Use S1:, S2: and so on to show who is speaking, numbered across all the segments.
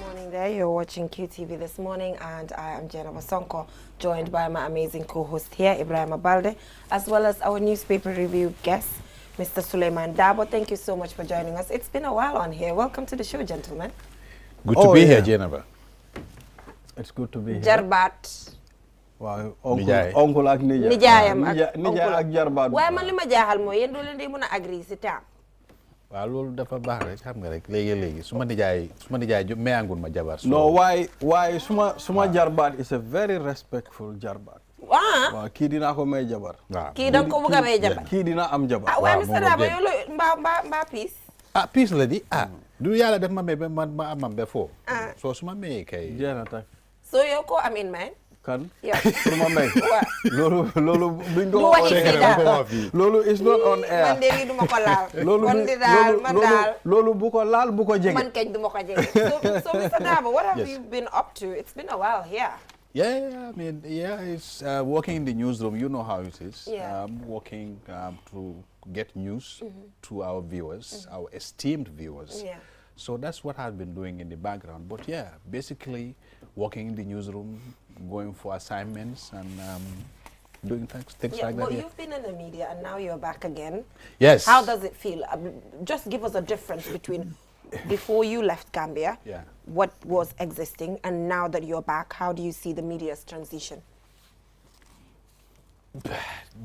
S1: morning there. You're watching QTV this morning, and I am Jenna Wasonko, joined by my amazing co-host here, Ibrahim Abalde, as well as our newspaper review guest, Mr. Suleiman Dabo. Thank you so much for joining us. It's been a while on here. Welcome to the show, gentlemen.
S2: Good to be here, Jennifer.
S3: It's good to be here.
S1: Jarbat.
S3: Wow, uncle ak nijaay.
S1: Nijaayam
S3: ak jarbaat.
S1: Waaye man li ma jaaxal mooy yéen doo leen di mën a agree si temps.
S2: Waaw loolu dafa baax rek xam nga rek léegi suma nijaay mayangul ma jabar.
S3: No, why suma jarbaat is a very respectful jarbaat. Waaw kii dinaa ko may jabar.
S1: Kii danga ko bëgg a may jabar.
S3: Kii dina am jabar.
S1: Ah waaye Mr. Dabo yow mbaa piis.
S2: Ah piis la di du yàlla def ma may ba man ma amam ba foo. So suma may kay.
S3: Jeena tak.
S1: So yow ko am in mind.
S3: Kan?
S1: Yeah.
S3: Suma may. Loolu duñ ko loolu is not on air.
S1: Man de lii duma ko laal.
S3: Loolu bu ko laal bu ko jege.
S1: Man kañ duma ko jege. So Mr. Dabo, what have you been up to? It's been a while here.
S2: Yeah, I mean, it's working in the newsroom. You know how it is.
S1: Yeah.
S2: Working to get news to our viewers, our esteemed viewers.
S1: Yeah.
S2: So that's what I've been doing in the background. But yeah, basically working in the newsroom, going for assignments and doing things like that.
S1: Well, you've been in the media and now you're back again.
S2: Yes.
S1: How does it feel? Just give us a difference between before you left Gambia, what was existing, and now that you're back, how do you see the media's transition?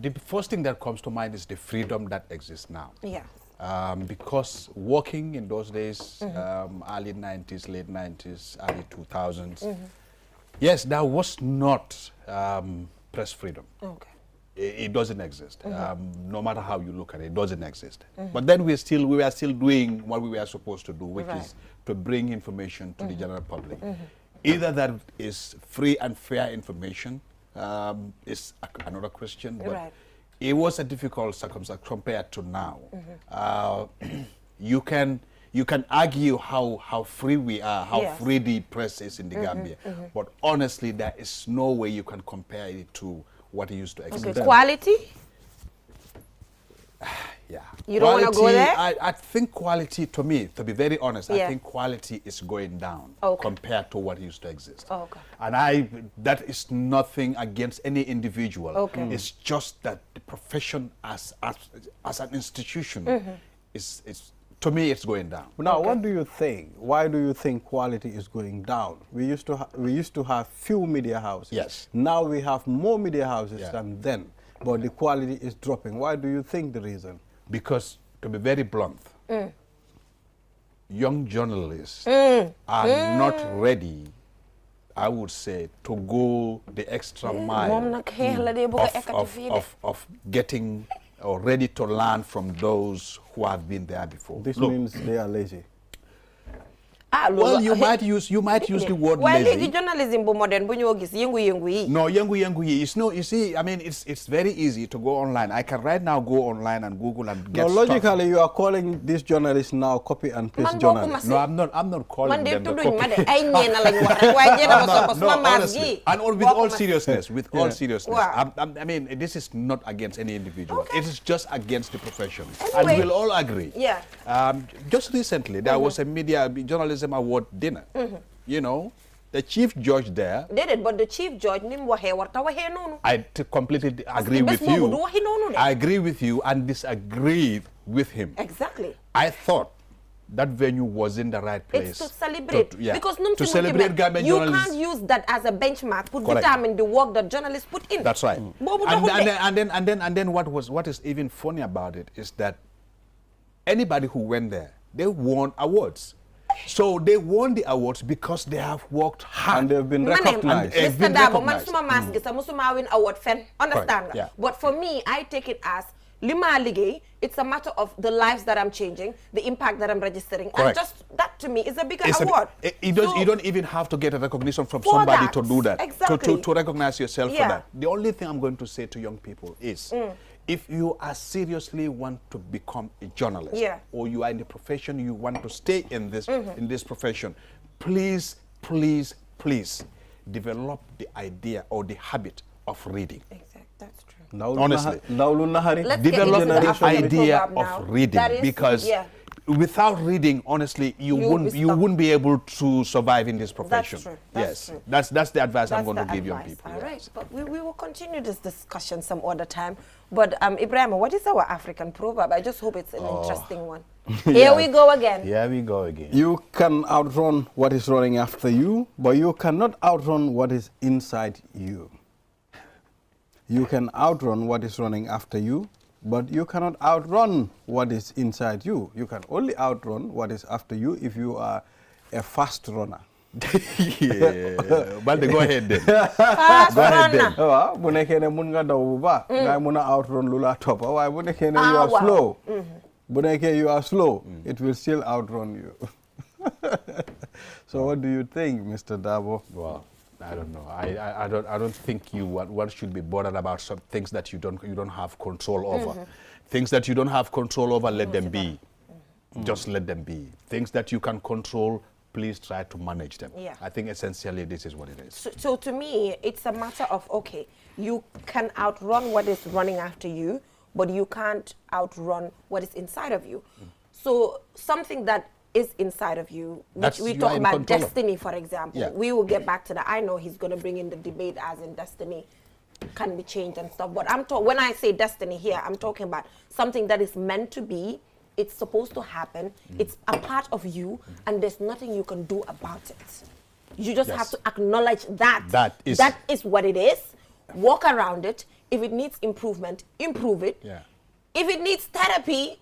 S2: The first thing that comes to mind is the freedom that exists now.
S1: Yeah.
S2: Because working in those days, early 90s, late 90s, early 2000s, yes, there was not press freedom.
S1: Okay.
S2: It doesn't exist. No matter how you look at it, it doesn't exist. But then we were still doing what we were supposed to do, which is to bring information to the general public. Either that is free and fair information is another question, but it was a difficult circumstance compared to now. You can argue how free we are, how free the press is in the Gambia, but honestly, there is no way you can compare it to what it used to exist.
S1: Okay. Quality?
S2: Yeah.
S1: You don't want to go there?
S2: I think quality, to me, to be very honest, I think quality is going down compared to what used to exist.
S1: Okay.
S2: And that is nothing against any individual.
S1: Okay.
S2: It's just that the profession as an institution is to me, it's going down.
S3: Now, what do you think? Why do you think quality is going down? We used to have few media houses.
S2: Yes.
S3: Now we have more media houses than then, but the quality is dropping. Why do you think the reason?
S2: Because, to be very blunt, young journalists are not ready, I would say, to go the extra mile of getting or ready to learn from those who have been there before.
S3: This means they are lazy.
S2: Well, you might use the word lazy.
S1: Well, journalism bu modern bu ñoo gis yëngu-yëngu yi.
S2: No, yëngu-yëngu yi. It's no. You see, I mean, it's very easy to go online. I can right now go online and Google and get.
S3: No, logically, you are calling these journalists now copy and paste journalists.
S2: No, I'm not calling them the copy.
S1: No,
S2: honestly, and with all seriousness, I mean, this is not against any individual.
S1: Okay.
S2: It is just against the profession, and we'll all agree.
S1: Yeah.
S2: Just recently, there was a journalism award dinner. You know, the chief judge there
S1: did it, but the chief judge
S2: I completely agree with you. I agree with you and disagreed with him.
S1: Exactly.
S2: I thought that venue was in the right place.
S1: It's to celebrate.
S2: Because
S1: to
S2: celebrate Gambian
S1: you
S2: journalists.
S1: Can't use that as a benchmark to determine the work that journalists put in.
S2: That's right. And then what is even funny about it is that anybody who went there, they won awards. So they won the awards because they have worked hard.
S3: And they've been recognized.
S1: Mr. Dabo, man suma mask is musuma win award fen. Understand?
S2: Yeah.
S1: But for me, I take it as lima ligay. It's a matter of the lives that I'm changing, the impact that I'm registering.
S2: Correct.
S1: And just that to me is a bigger award.
S2: You don't even have to get a recognition from somebody to do that.
S1: Exactly.
S2: To recognize yourself for that. The only thing I'm going to say to young people is if you are seriously want to become a journalist or you are in the profession, you want to stay in this profession, please develop the idea or the habit of reading.
S1: Exactly, that's true.
S2: Honestly,
S1: Let's
S2: develop
S1: get into
S2: the idea of reading
S1: because
S2: without reading, honestly, you wouldn't be able to survive in this profession.
S1: That's true.
S2: Yes,
S1: True.
S2: that's the advice I'm
S1: That's
S2: going to
S1: the
S2: give young
S1: advice.
S2: people.
S1: All right,
S2: yes.
S1: but we will continue this discussion some other time. But Ibrahim, what is our African proverb? I just hope it's an interesting one. Here we go again.
S2: Here we go again.
S3: You can outrun what is running after you, but you cannot outrun what is inside you. You can outrun what is running after you, but you cannot outrun what is inside you. You can only outrun what is after you if you are a fast runner.
S2: Yeah, but go ahead then.
S1: Fast runner.
S3: waaw bu nekkee ne mun nga daw bu baax ngay mun a outrun lu la toppa waaye bu nekkee ne you are
S1: wow.
S3: slow bu nekkee you are slow it will still outrun you. So what do you think, Mr. Dabo?
S2: Well, I don't know. I don't think one should be bothered about some things that you don't have control over. Things that you don't have control over, let them be. Just let them be. Things that you can control, please try to manage them.
S1: Yeah.
S2: I think essentially this is what it is.
S1: So to me, it's a matter of, okay, you can outrun what is running after you, but you can't outrun what is inside of you. So something that is inside of you, which we talk about destiny, for example.
S2: Yeah.
S1: We will get back to that. I know he's going to bring in the debate as in destiny can be changed and stuff. But when I say destiny here, I'm talking about something that is meant to be. It's supposed to happen. It's a part of you, and there's nothing you can do about it. You just have to acknowledge that. That is what it is. Walk around it. If it needs improvement, improve it.
S2: Yeah.
S1: If it needs therapy,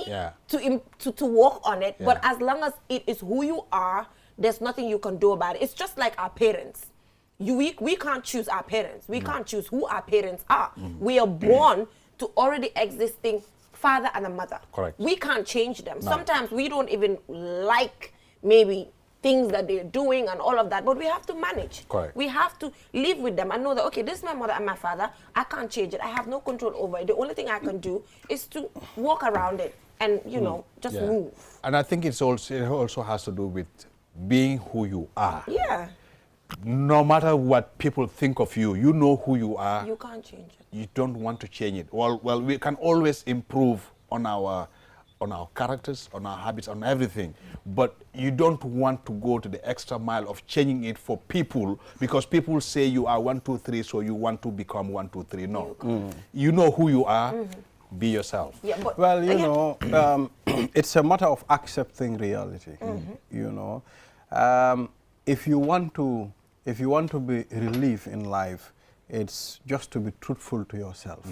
S2: yeah.
S1: to work on it.
S2: Yeah.
S1: But as long as it is who you are, there's nothing you can do about it. It's just like our parents. We can't choose our parents. We can't choose who our parents are. We are born to already existing father and a mother.
S2: Correct.
S1: We can't change them.
S2: No.
S1: Sometimes we don't even like maybe things that they're doing and all of that, but we have to manage.
S2: Correct.
S1: We have to live with them and know that, okay, this is my mother and my father. I can't change it. I have no control over it. The only thing I can do is to walk around it and, you know, just move.
S2: And I think it also has to do with being who you are.
S1: Yeah.
S2: No matter what people think of you, you know who you are.
S1: You can't change it.
S2: You don't want to change it. Well, we can always improve on our characters, on our habits, on everything. But you don't want to go to the extra mile of changing it for people because people say you are 1, 2, 3, so you want to become 1, 2, 3. No. You know who you are. Be yourself.
S1: Yeah, but
S3: well, you know, it's a matter of accepting reality. You know, if you want to be relieved in life, it's just to be truthful to yourself.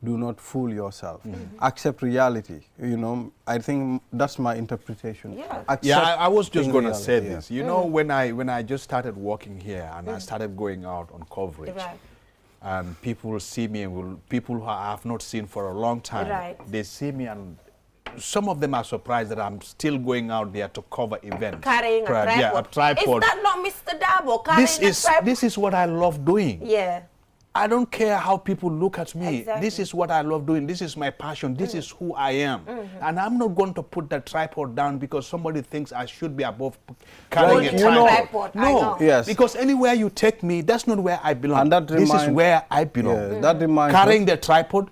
S3: Do not fool yourself. Accept reality. You know, I think that's my interpretation.
S1: Yeah.
S2: I was just going to say this. You know, when I just started working here and I started going out on coverage, and people see me, people who I have not seen for a long time, they see me and some of them are surprised that I'm still going out there to cover events.
S1: Carrying a tripod.
S2: Yeah, a tripod.
S1: Is that not Mr. Dabo carrying a tripod?
S2: This is what I love doing.
S1: Yeah.
S2: I don't care how people look at me.
S1: Exactly.
S2: This is what I love doing. This is my passion. This is who I am. And I'm not going to put that tripod down because somebody thinks I should be above carrying a tripod. No,
S3: yes.
S2: Because anywhere you take me, that's not where I belong.
S3: And
S2: this is where I belong.
S3: That reminds
S2: carrying the tripod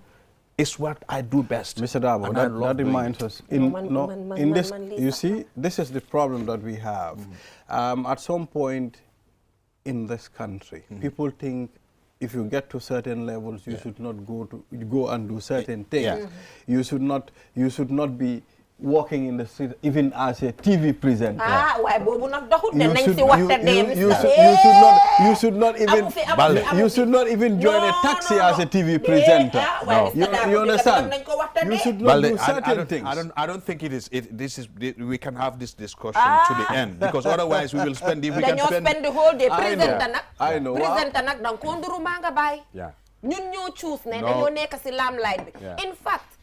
S2: is what I do best.
S3: Mr. Dabo, that reminds us. In this, you see, this is the problem that we have. At some point in this country, people think if you get to certain levels, you should not go and do certain things. You should not be walking in the street, even as a TV presenter. You should not even join a taxi as a TV presenter. You understand? You should not do certain things.
S2: I don't think it is. We can have this discussion to the end because otherwise we will spend. If we can spend
S1: the whole day.
S3: I know.
S1: Presenter nak dang ko nduru manga bay.
S2: Yeah.
S1: Ñun ñoo choose ne dañoo nekk ci limelight bi. In fact,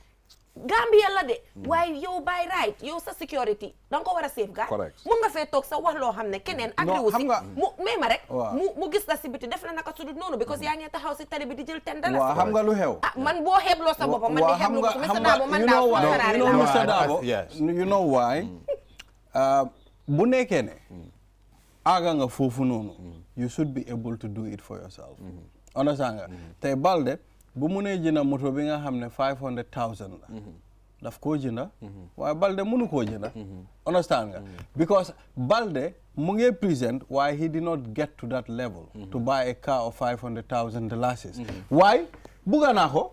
S1: Gambia la de waaye yow by right yow sa security danga ko war a safeguard.
S2: Correct.
S1: Mun nga fee toog sa wax loo xam ne keneen agri wu si may ma rek mu gis la si biti def la naka sudut noonu because yaa ngi taxaw si tali bi di jël $10.
S3: waaw xam nga lu xew.
S1: man boo xeebloo sa boppam man di xeeblu ko Mr. Dabo man
S3: Mr. Dabo you know why bu nekkee ne aga nga foofu noonu you should be able to do it for yourself. Understand nga tey Balde bu mu nee jëna moto bi nga xam ne 500,000 la daf koo jënda waaye Balde mënu koo jënda understand nga because Balde mu ngi present why he did not get to that level to buy a car of $500,000 why buga naa ko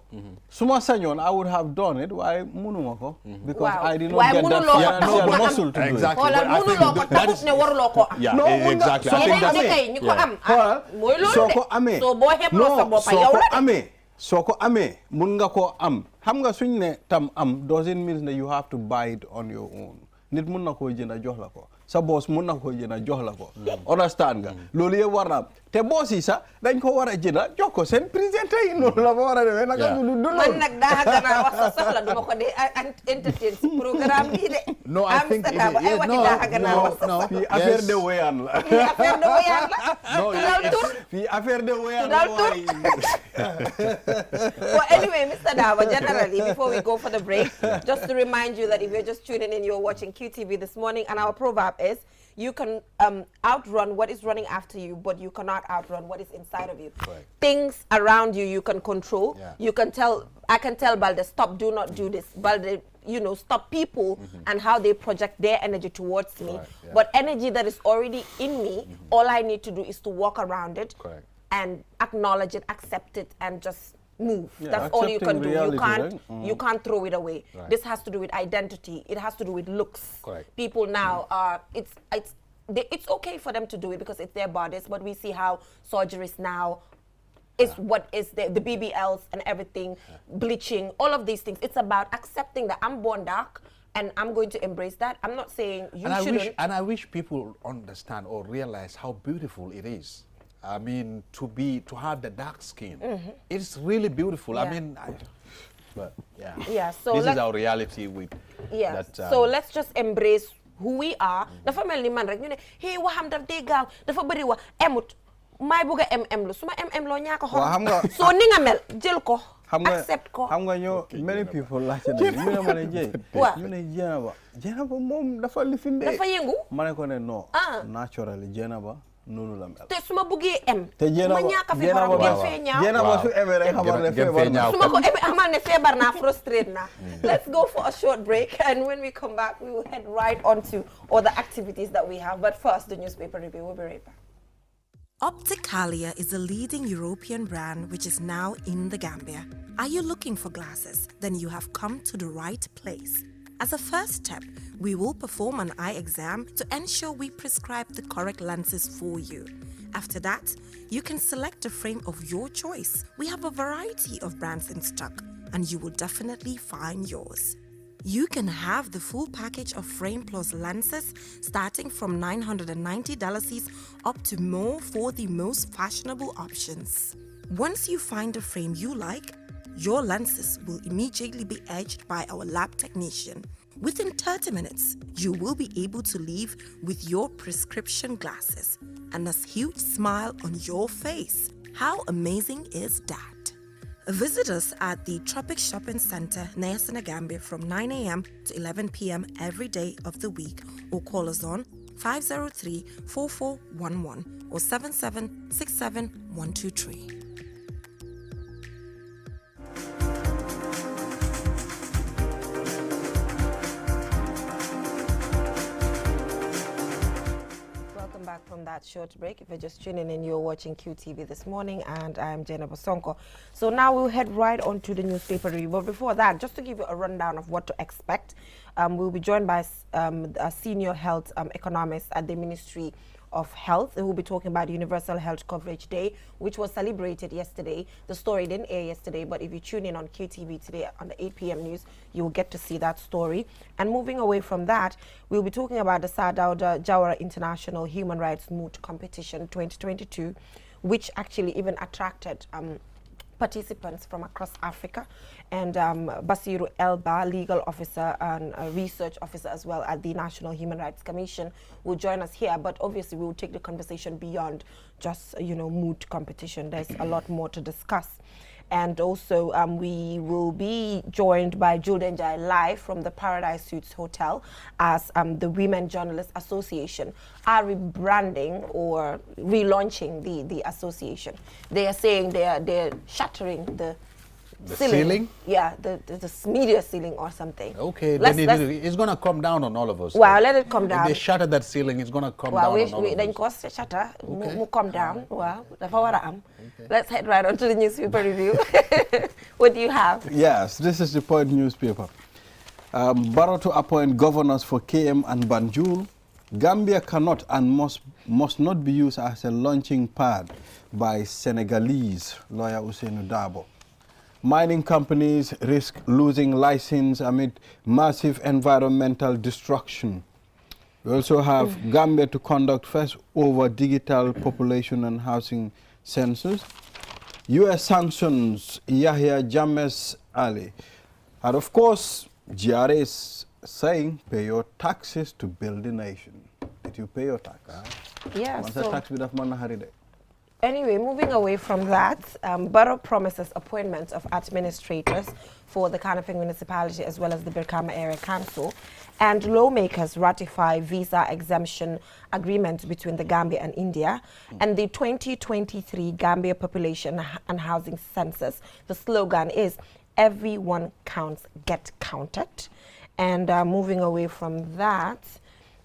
S3: suma sañoon I would have done it waaye mënuma ko because I did not get that financial muscle to do it.
S2: Exactly.
S1: Xoolal mënuloo ko taxut ne waruloo ko am.
S2: Yeah,
S3: No,
S2: exactly. I think
S1: yeneen
S2: that's
S1: dëkk yi ñu ko am mooy loolu
S3: soo
S1: de
S3: ko amee
S1: soo boo xebloo sa boppa yow la de
S3: soo ko amee mun nga koo am xam nga suñ ne tam am doesn't mean that you have to buy it on your own nit mun na koo jënd jox la ko sa boss mun na koo jënd jox la ko understand nga loolu yëpp war na am te boss yi sax dañ ko war a jënd jox ko seen président yi noonu la ba war a demee naka du
S1: man nag daa gannaaw wax sa soxla duma ko dee entertain si programme bii de
S2: No, I think
S1: Amsterdam ay wati daa gannaaw wax sa soxla
S3: fii affaire de wéyaan la
S1: fii affaire de woyaan la tudal tur
S3: fii affaire de wéyaan
S1: tudal tur
S3: la
S1: well, anyway, Mr. Dava, generally, before we go for the break, just to remind you that if you're just tuning in, you're watching QTV this morning, and our proverb is, you can outrun what is running after you, but you cannot outrun what is inside of you.
S2: Right.
S1: Things around you, you can control.
S2: Yeah.
S1: You can tell, I can tell Balde, stop, do not do this. Balde, you know, stop people and how they project their energy towards me.
S2: Right, yeah.
S1: But energy that is already in me, all I need to do is to walk around it.
S2: Correct.
S1: And acknowledge it, accept it, and just move.
S3: Yeah,
S1: that's all you can
S3: accepting
S1: do.
S3: reality,
S1: You can't
S3: right?
S1: you can't throw it away.
S2: Right.
S1: This has to do with identity. It has to do with looks.
S2: Correct.
S1: People now are it's okay for them to do it because it's their bodies, but we see how surgeries now is what is the BBLs and everything, bleaching, all of these things. It's about accepting that I'm born dark and I'm going to embrace that. I'm not saying you shouldn't.
S2: I wish people understand or realize how beautiful it is. I mean, to have the dark skin, it's really beautiful.
S1: Yeah.
S2: I mean,
S1: Yeah, so
S2: this is our reality with
S1: yeah.
S2: that.
S1: So let's just embrace who we are. Dafa mel ni man rek ñu ne hey waxam daf dee gaaw dafa bëri wax emut may bëgg a MM lu suma MM loo ñaaka xool soo ni nga mel jël ko accept ko
S3: xam nga ñoo many people laajte na ñu ne ma ne Jey ñu ne Jenaba moom dafa lifin de
S1: dafa yëngu
S3: ma ne ko ne non naturally Jenaba noonu la mel
S1: te suma buggee em
S3: te
S1: ma ñaaka fi xorom ngeen fee ñaaw
S3: Jenaba su emee rek xamal ne feebar na
S1: suma ko emee xamal ne feebar naa frustrate naa let's go for a short break and when we come back we will head right on to other activities that we have, but first the newspaper review. We'll be right back.
S4: Opticalia is a leading European brand which is now in the Gambia. Are you looking for glasses? Then you have come to the right place. As a first step, we will perform an eye exam to ensure we prescribe the correct lenses for you. After that, you can select a frame of your choice. We have a variety of brands in stock, and you will definitely find yours. You can have the full package of frame plus lenses starting from $990 up to more for the most fashionable options. Once you find a frame you like, your lenses will immediately be edged by our lab technician. Within 30 minutes, you will be able to leave with your prescription glasses and a huge smile on your face. How amazing is that? Visit us at the Tropic Shopping Center near Senegambia from 9 a.m. to 11 p.m. every day of the week or call us on 503-4411 or 7767-123.
S1: Back from that short break. If you're just tuning in, you're watching QTV this morning, and I'm Jenna Bosonko. So now we'll head right on to the newspaper review. But before that, just to give you a rundown of what to expect, we'll be joined by a senior health economist at the Ministry of Health, who will be talking about Universal Health Coverage Day, which was celebrated yesterday. The story didn't air yesterday, but if you tune in on QTV today on the 8 p.m. news, you will get to see that story. And moving away from that, we'll be talking about the Sir Dawda Jawara International Human Rights Moot Competition 2022, which actually even attracted participants from across Africa, and Basiru Elba, legal officer and a research officer as well at the National Human Rights Commission, will join us here. But obviously we will take the conversation beyond just, you know, moot competition. There's a lot more to discuss. And also we will be joined by Julden Jai live from the Paradise Suites Hotel, as the Women Journalists Association are rebranding or relaunching the association. They are saying they're shattering the
S2: The ceiling?
S1: Yeah, the media ceiling or something.
S2: Okay, then it's going to come down on all of us.
S1: Well, let it come down.
S2: If they shatter that ceiling, it's going to come down on all of us.
S1: Then cost the shatter, will come down. Well, that's what I am. Let's head right on to the newspaper review. What do you have?
S3: Yes, this is the Point newspaper. Barrow to appoint governors for KM and Banjul. Gambia cannot and must not be used as a launching pad by Senegalese, lawyer Ousseynou Dabo. Mining companies risk losing license amid massive environmental destruction. We also have Gambia to conduct first over digital population and housing census. U.S. sanctions Yahya Jammeh Ali. And of course, GRA is saying pay your taxes to build the nation. Did you pay your tax?
S1: Yeah, anyway, moving away from that, Barrow promises appointments of administrators for the Kanifing municipality as well as the Brikama Area Council, and lawmakers ratify visa exemption agreement between the Gambia and India, and the 2023 Gambia Population and Housing Census. The slogan is, everyone counts, get counted. And moving away from that,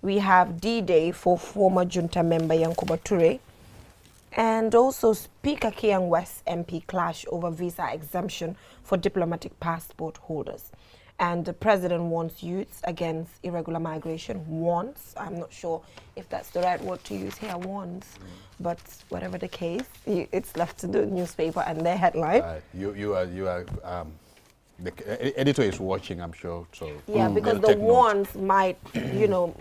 S1: we have D-Day for former junta member Yankuba Toure. And also Speaker Kiang West MP clash over visa exemption for diplomatic passport holders. And the president warns youths against irregular migration. Warns, I'm not sure if that's the right word to use here, warns. But whatever the case, it's left to the newspaper and their headline.
S2: You are the editor is watching, I'm sure. So
S1: yeah, because the warns might, you know,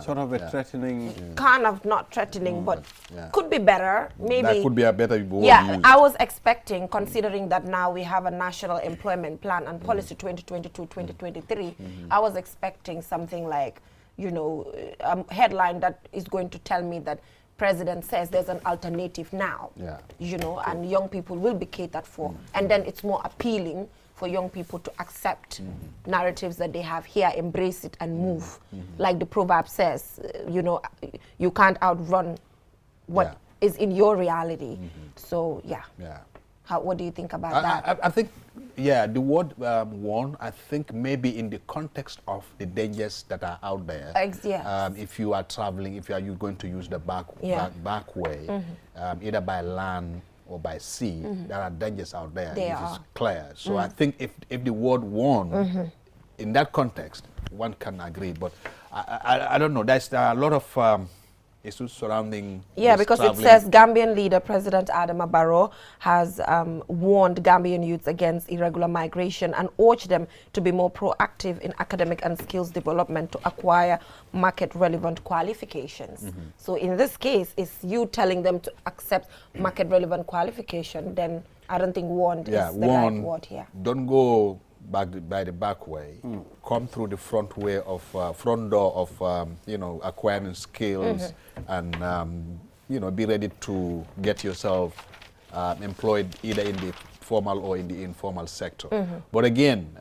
S3: sort of a threatening,
S1: kind of not threatening, but could be better. Maybe
S2: that could be a better word.
S1: Yeah,
S2: used.
S1: I was expecting, considering that now we have a national employment plan and policy 2022-2023. I was expecting something like, you know, a headline that is going to tell me that president says there's an alternative now, you know, and young people will be catered for. And then it's more appealing for young people to accept narratives that they have here, embrace it and move. Like the proverb says, you know, you can't outrun what is in your reality. So, what do you think about that?
S2: I think, the word warn, I think maybe in the context of the dangers that are out there. If you are traveling, if you're going to use the back way, either by land or by sea, there are dangers out there. It is clear. So I think if the word warn, in that context, one can agree. But I don't know. There are a lot of issues surrounding
S1: because traveling. It says Gambian leader President Adama Barrow has warned Gambian youths against irregular migration and urged them to be more proactive in academic and skills development to acquire market relevant qualifications. So in this case, is you telling them to accept market relevant qualification, then I don't think warned is the right word here.
S2: Don't go by the back way. Come through the front way of front door of you know, acquiring skills and you know, be ready to get yourself employed either in the formal or in the informal sector. But again,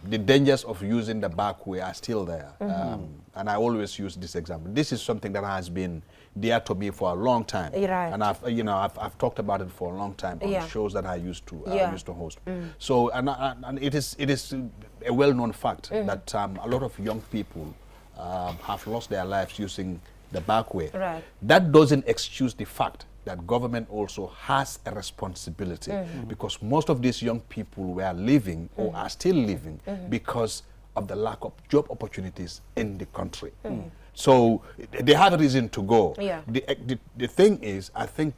S2: the dangers of using the back way are still there. And I always use this example. This is something that has been dear to me for a long time. And I've talked about it for a long time on shows that I used to host. So and it is a well-known fact that a lot of young people have lost their lives using the back way. That doesn't excuse the fact that government also has a responsibility because most of these young people were living or are still living because of the lack of job opportunities in the country. So they have a reason to go. The thing is, I think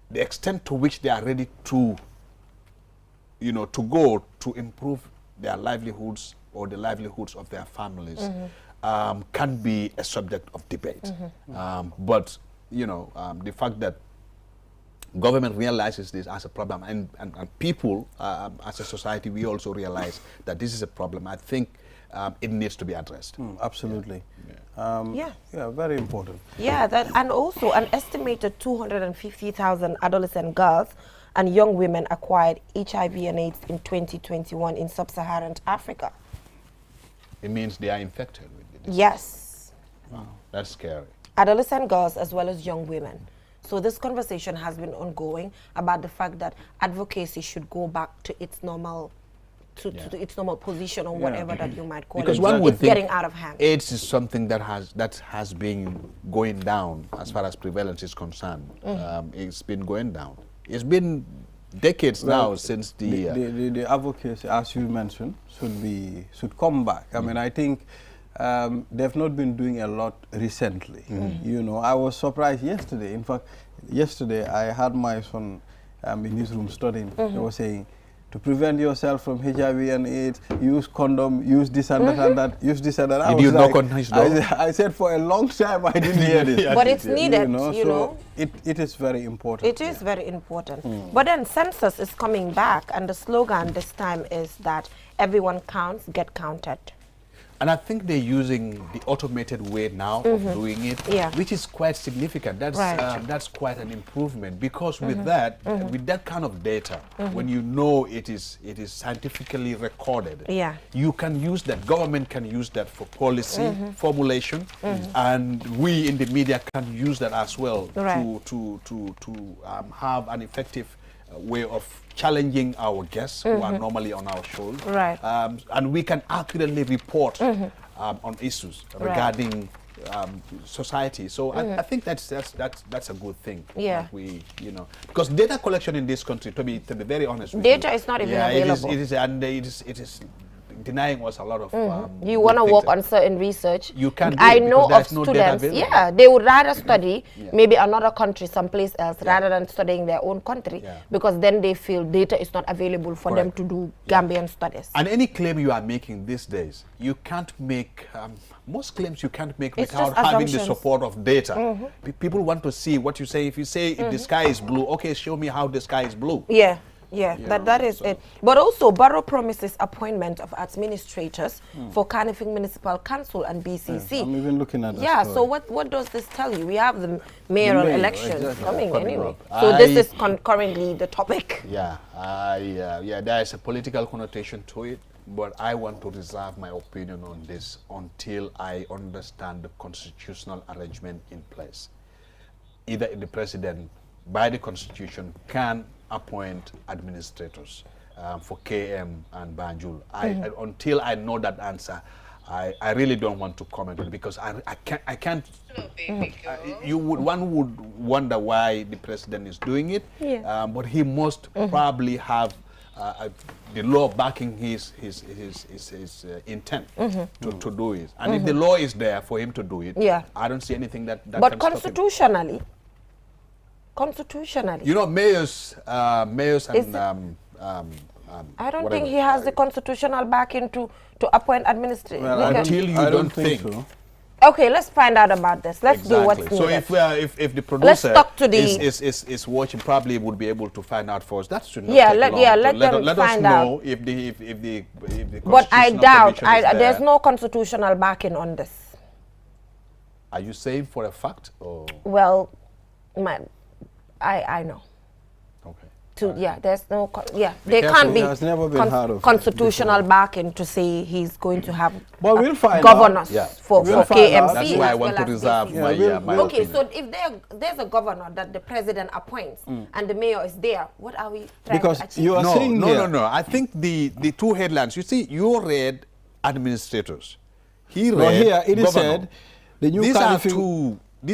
S2: the extent to which they are ready to, you know, to go to improve their livelihoods or the livelihoods of their families can be a subject of debate. But, you know, the fact that government realizes this as a problem and people as a society, we also realize that this is a problem. I think it needs to be addressed.
S3: Absolutely. Very important.
S1: And also an estimated 250,000 adolescent girls and young women acquired HIV and AIDS in 2021 in sub-Saharan Africa.
S2: It means they are infected with it.
S1: Yes.
S2: Wow, that's scary.
S1: Adolescent girls as well as young women. So this conversation has been ongoing about the fact that advocacy should go back to its normal to its normal position or whatever that you might call
S2: because
S1: it.
S2: one would
S1: It's
S2: think
S1: getting out of hand.
S2: AIDS is something that has been going down as far as prevalence is concerned. It's been going down. It's been decades now since
S3: the advocacy, as you mentioned, should come back. I mean, I think they've not been doing a lot recently. You know, I was surprised yesterday. In fact, yesterday I had my son in his room studying. He was saying, to prevent yourself from HIV and AIDS, use condom, use this and that and that, use this and that.
S2: Did you knock on his door?
S3: I said for a long time I didn't hear this.
S1: But it's needed,
S3: you know. It is very important.
S1: It is very important. But then census is coming back, and the slogan this time is that everyone counts, get counted.
S2: And I think they're using the automated way now of doing it, which is quite significant. That's that's quite an improvement, because with that, kind of data, when you know it is scientifically recorded, you can use that. Government can use that for policy formulation, and we in the media can use that as well to have an effective way of challenging our guests who are normally on our shows, and we can accurately report on issues regarding society. So I think that's a good thing. We, you know, because data collection in this country, to be very honest with you,
S1: data is not even available.
S2: It is denying us a lot of
S1: you want to work on certain research.
S2: You can do
S1: I know of
S2: no
S1: students, they would rather study maybe another country, someplace else, rather than studying their own country, because then they feel data is not available for them to do Gambian studies.
S2: And any claim you are making these days, you can't make, most claims you can't make without having the support of data. People want to see what you say. If you say if the sky is blue, okay, show me how the sky is blue.
S1: That is it. But also, Barrow promises appointment of administrators for Kanifing Municipal Council and BCC.
S3: I'm even looking at that story.
S1: So what does this tell you? We have the mayoral elections coming anyway. So this is currently the topic.
S2: There is a political connotation to it, but I want to reserve my opinion on this until I understand the constitutional arrangement in place. Either the president, by the constitution, can appoint administrators for KM and Banjul. Until I know that answer, I really don't want to comment on it, because I can't. One would wonder why the president is doing it, but he must probably have the law backing his intent to do it. And if the law is there for him to do it, I don't see anything that
S1: but
S2: can
S1: constitutionally,
S2: you know, mayors and
S1: I don't think he has the constitutional backing to appoint administrators.
S2: Well, until you don't think so.
S1: Okay, let's find out about this. Let's do what's needed.
S2: So if the producer is watching, probably would be able to find out for us. That should not take long. Let us know if the
S1: but I doubt there's no constitutional backing on this.
S2: Are you saying for a fact, or?
S1: Well, I know.
S2: Okay.
S1: There's no, there can't be constitutional
S3: before.
S1: Backing to say he's going to have
S3: we'll find
S1: governors for
S3: we'll
S1: KMC.
S2: That's why I want to reserve my
S1: okay,
S2: opinion.
S1: so if there's a governor that the president appoints and the mayor is there, what are we trying
S3: because
S1: to achieve?
S3: You are saying
S2: no. I think the two headlines, you see, you read administrators. He read
S3: here it is
S2: governor.
S3: said the new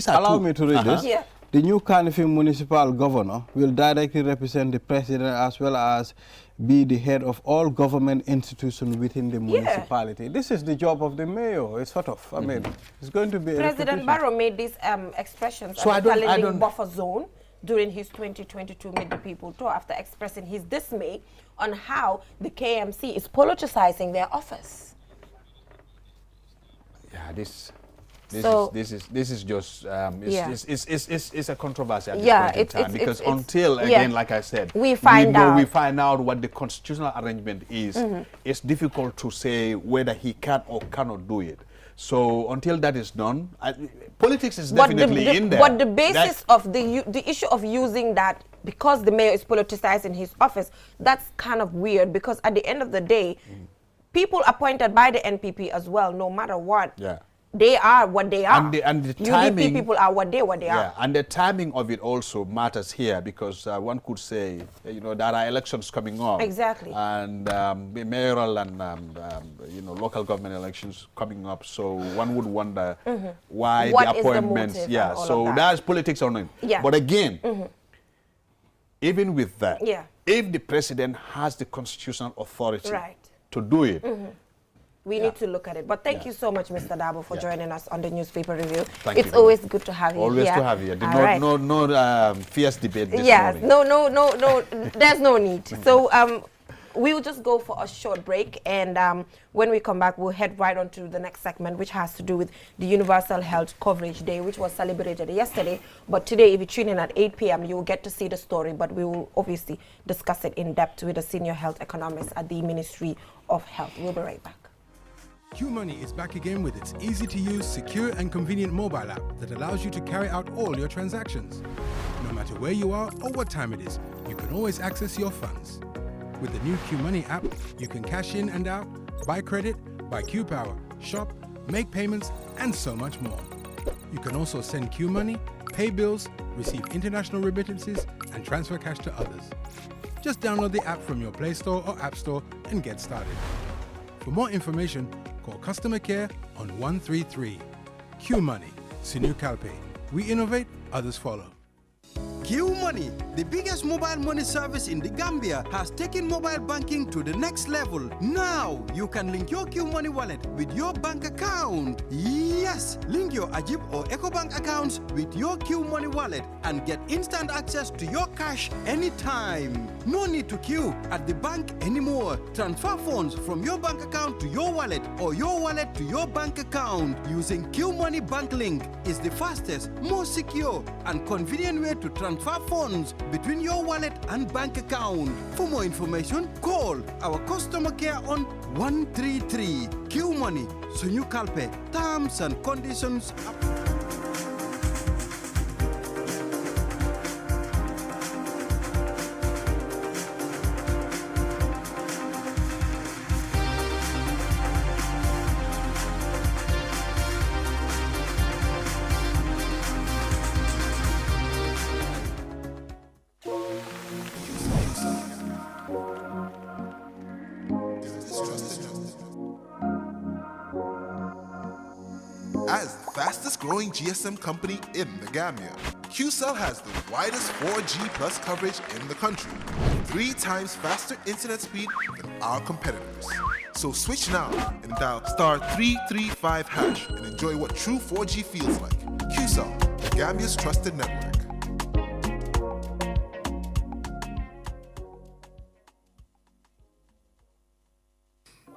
S3: allow me to read this. The new Kanifing municipal governor will directly represent the president as well as be the head of all government institutions within the municipality. This is the job of the mayor. It's sort of, I mean, it's going to be
S1: President Barrow made these expressions at the challenging buffer zone during his 2022 Meet the People tour after expressing his dismay on how the KMC is politicizing their office.
S2: Yeah, this is just it's a controversy at this point in time, because until again, like I said, we find out what the constitutional arrangement is. It's difficult to say whether he can or cannot do it. So until that is done, politics is definitely in there.
S1: But the basis of the issue of using that, because the mayor is politicizing his office, that's kind of weird, because at the end of the day, people appointed by the NPP as well, no matter what. they are what they are.
S2: And the timing,
S1: UDP people are what they are.
S2: And the timing of it also matters here, because one could say, you know, there are elections coming up.
S1: Exactly.
S2: And mayoral and, you know, local government elections coming up. So one would wonder why
S1: what
S2: the appointments.
S1: Is the
S2: yeah, so there's politics on it.
S1: Yeah.
S2: But again, even with that,
S1: if
S2: the president has the constitutional authority to do it,
S1: we need to look at it. But thank you so much, Mr. Dabo, for joining us on the newspaper review.
S2: Thank you.
S1: It's always good to have you
S2: always
S1: here.
S2: to have you. No fierce debate this morning.
S1: No, there's no need. So we will just go for a short break, and when we come back, we'll head right on to the next segment, which has to do with the Universal Health Coverage Day, which was celebrated yesterday. But today, if you tune in at 8 p.m., you will get to see the story, but we will obviously discuss it in depth with a senior health economist at the Ministry of Health. We'll be right back.
S5: QMoney is back again with its easy-to-use, secure and convenient mobile app that allows you to carry out all your transactions. No matter where you are or what time it is, you can always access your funds. With the new QMoney app, you can cash in and out, buy credit, buy QPower, shop, make payments, and so much more. You can also send QMoney, pay bills, receive international remittances, and transfer cash to others. Just download the app from your Play Store or App Store and get started. For more information, call customer care on 133. QMoney, Sinu Calpe. We innovate, others follow.
S6: QMoney, the biggest mobile money service in the Gambia, has taken mobile banking to the next level. Now, you can link your QMoney wallet with your bank account. Yes, link your Ajib or EcoBank accounts with your QMoney wallet and get instant access to your cash anytime. No need to queue at the bank anymore. Transfer funds from your bank account to your wallet or your wallet to your bank account using QMoney Bank Link is the fastest, most secure, and convenient way to transfer funds between your wallet and bank account. For more information, call our customer care on 133. QMoney, Sunu Calpe. Terms and conditions apply.
S7: As the fastest growing GSM company in the Gambia, QCell has the widest 4G plus coverage in the country, 3 times faster internet speed than our competitors. So switch now and dial *335# and enjoy what true 4G feels like. QCell, the Gambia's trusted network.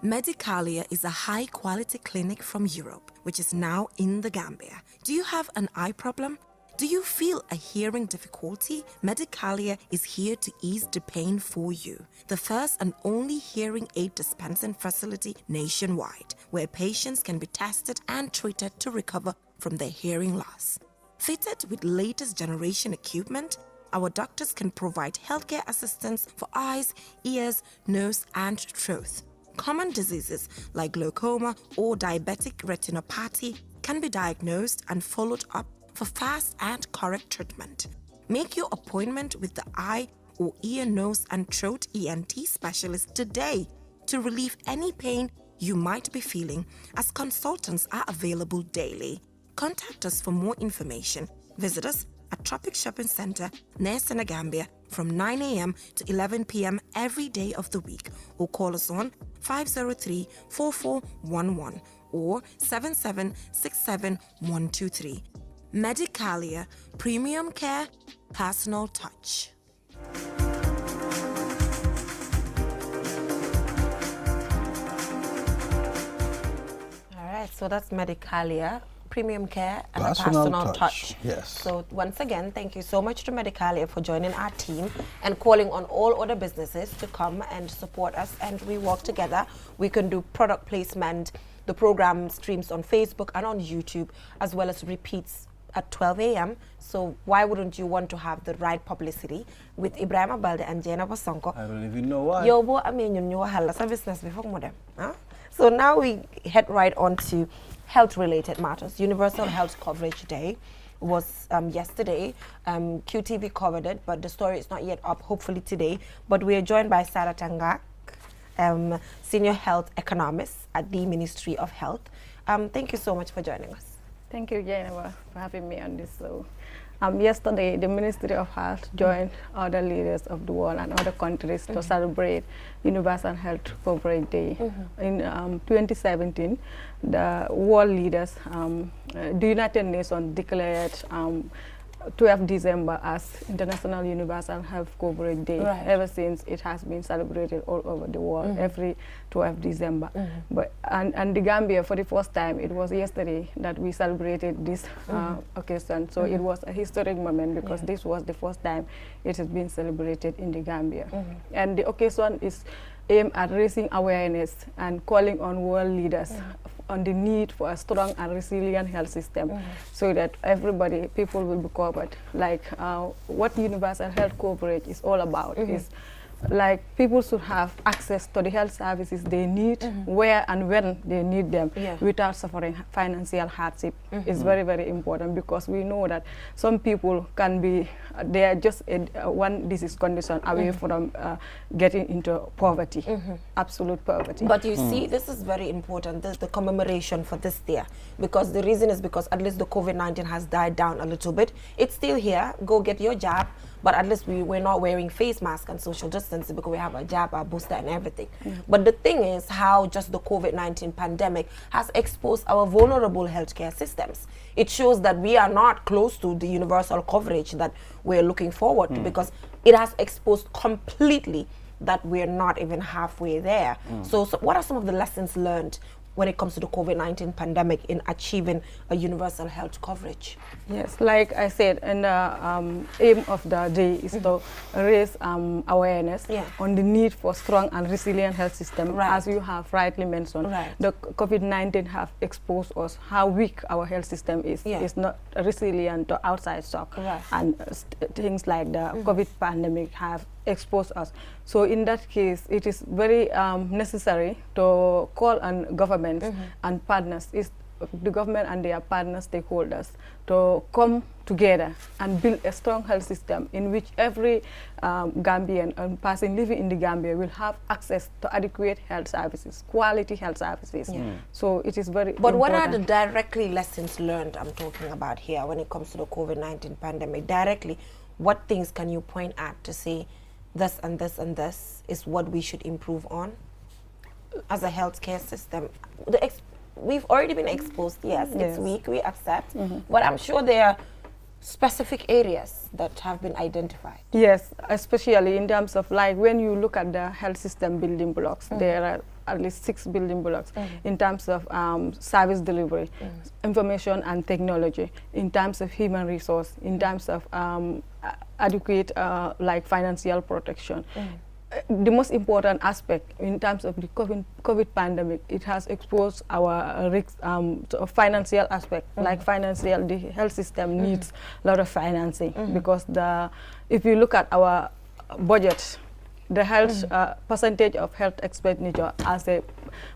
S4: Medicalia is a high-quality clinic from Europe, which is now in the Gambia. Do you have an eye problem? Do you feel a hearing difficulty? Medicalia is here to ease the pain for you. The first and only hearing aid dispensing facility nationwide, where patients can be tested and treated to recover from their hearing loss. Fitted with latest generation equipment, our doctors can provide healthcare assistance for eyes, ears, nose, and throat. Common diseases like glaucoma or diabetic retinopathy can be diagnosed and followed up for fast and correct treatment. Make your appointment with the eye or ear, nose, and throat ENT specialist today to relieve any pain you might be feeling, as consultants are available daily. Contact us for more information. Visit us at Tropic Shopping Center near Senegambia from 9 a.m. to 11 p.m. every day of the week, or call us on 503-4411 or 7767-123. Medicalia, premium care, personal touch.
S1: All right, so that's Medicalia, premium care and
S3: Personal
S1: a personal touch.
S3: Yes.
S1: So once again, thank you so much to Medicalia for joining our team and calling on all other businesses to come and support us, and we work together. We can do product placement. The program streams on Facebook and on YouTube, as well as repeats at 12 a.m. So why wouldn't you want to have the right publicity with Ibrahim Balde and Jaina Sonko?
S3: I don't even know why.
S1: Yo, bo, I mean, you know, business before modem. So now we head right on to health-related matters. Universal Health Coverage Day was yesterday. QTV covered it, but the story is not yet up, hopefully today. But we are joined by Sarah Tangak, Senior Health Economist at the Ministry of Health. Thank you so much for joining us.
S8: Thank you, Jennifer, for having me on this show. Yesterday, the Ministry of Health joined other leaders of the world and other countries to celebrate Universal Health Coverage Day. In 2017, the world leaders, the United Nations declared 12 December as International Universal Health Coverage Day. Ever since, it has been celebrated all over the world every 12 December. But and the Gambia, for the first time, it was yesterday that we celebrated this occasion. So it was a historic moment because this was the first time it has been celebrated in the Gambia. And the occasion is aimed at raising awareness and calling on world leaders on the need for a strong and resilient health system so that people will be covered. Like what universal health coverage is all about is like people should have access to the health services they need where and when they need them without suffering financial hardship. It's very, very important because we know that some people can be, they are just one disease condition away from getting into poverty, absolute poverty.
S1: But you see, this is very important, the commemoration for this year, because the reason is because at least the COVID-19 has died down a little bit. It's still here, go get your jab, but at least we're not wearing face masks and social distancing because we have a jab, our booster and everything. But the thing is how just the COVID-19 pandemic has exposed our vulnerable healthcare systems. It shows that we are not close to the universal coverage that we're looking forward to because it has exposed completely that we're not even halfway there. So what are some of the lessons learned when it comes to the COVID-19 pandemic in achieving a universal health coverage?
S8: Yes, like I said, and the aim of the day is to raise awareness on the need for strong and resilient health system. As you have rightly mentioned, the COVID-19 have exposed us how weak our health system is. It's not resilient to outside shock. And things like the COVID pandemic have exposed us. So in that case, it is very necessary to call on governments and partners, the government and their partner stakeholders, to come together and build a strong health system in which every Gambian and person living in the Gambia will have access to adequate health services, quality health services. So it is very important.
S1: What are the directly lessons learned I'm talking about here when it comes to the COVID-19 pandemic? Directly, what things can you point at to say this and this and this is what we should improve on as a healthcare system? We've already been exposed, yes, it's weak, we accept, but I'm sure there are specific areas that have been identified.
S8: Yes, especially in terms of like when you look at the health system building blocks, there are at least 6 building blocks in terms of service delivery, information and technology, in terms of human resource, in terms of adequate like financial protection. The most important aspect in terms of the COVID pandemic, it has exposed our risks, financial aspect, like the health system needs a lot of financing because if you look at our budget, the health percentage of health expenditure as a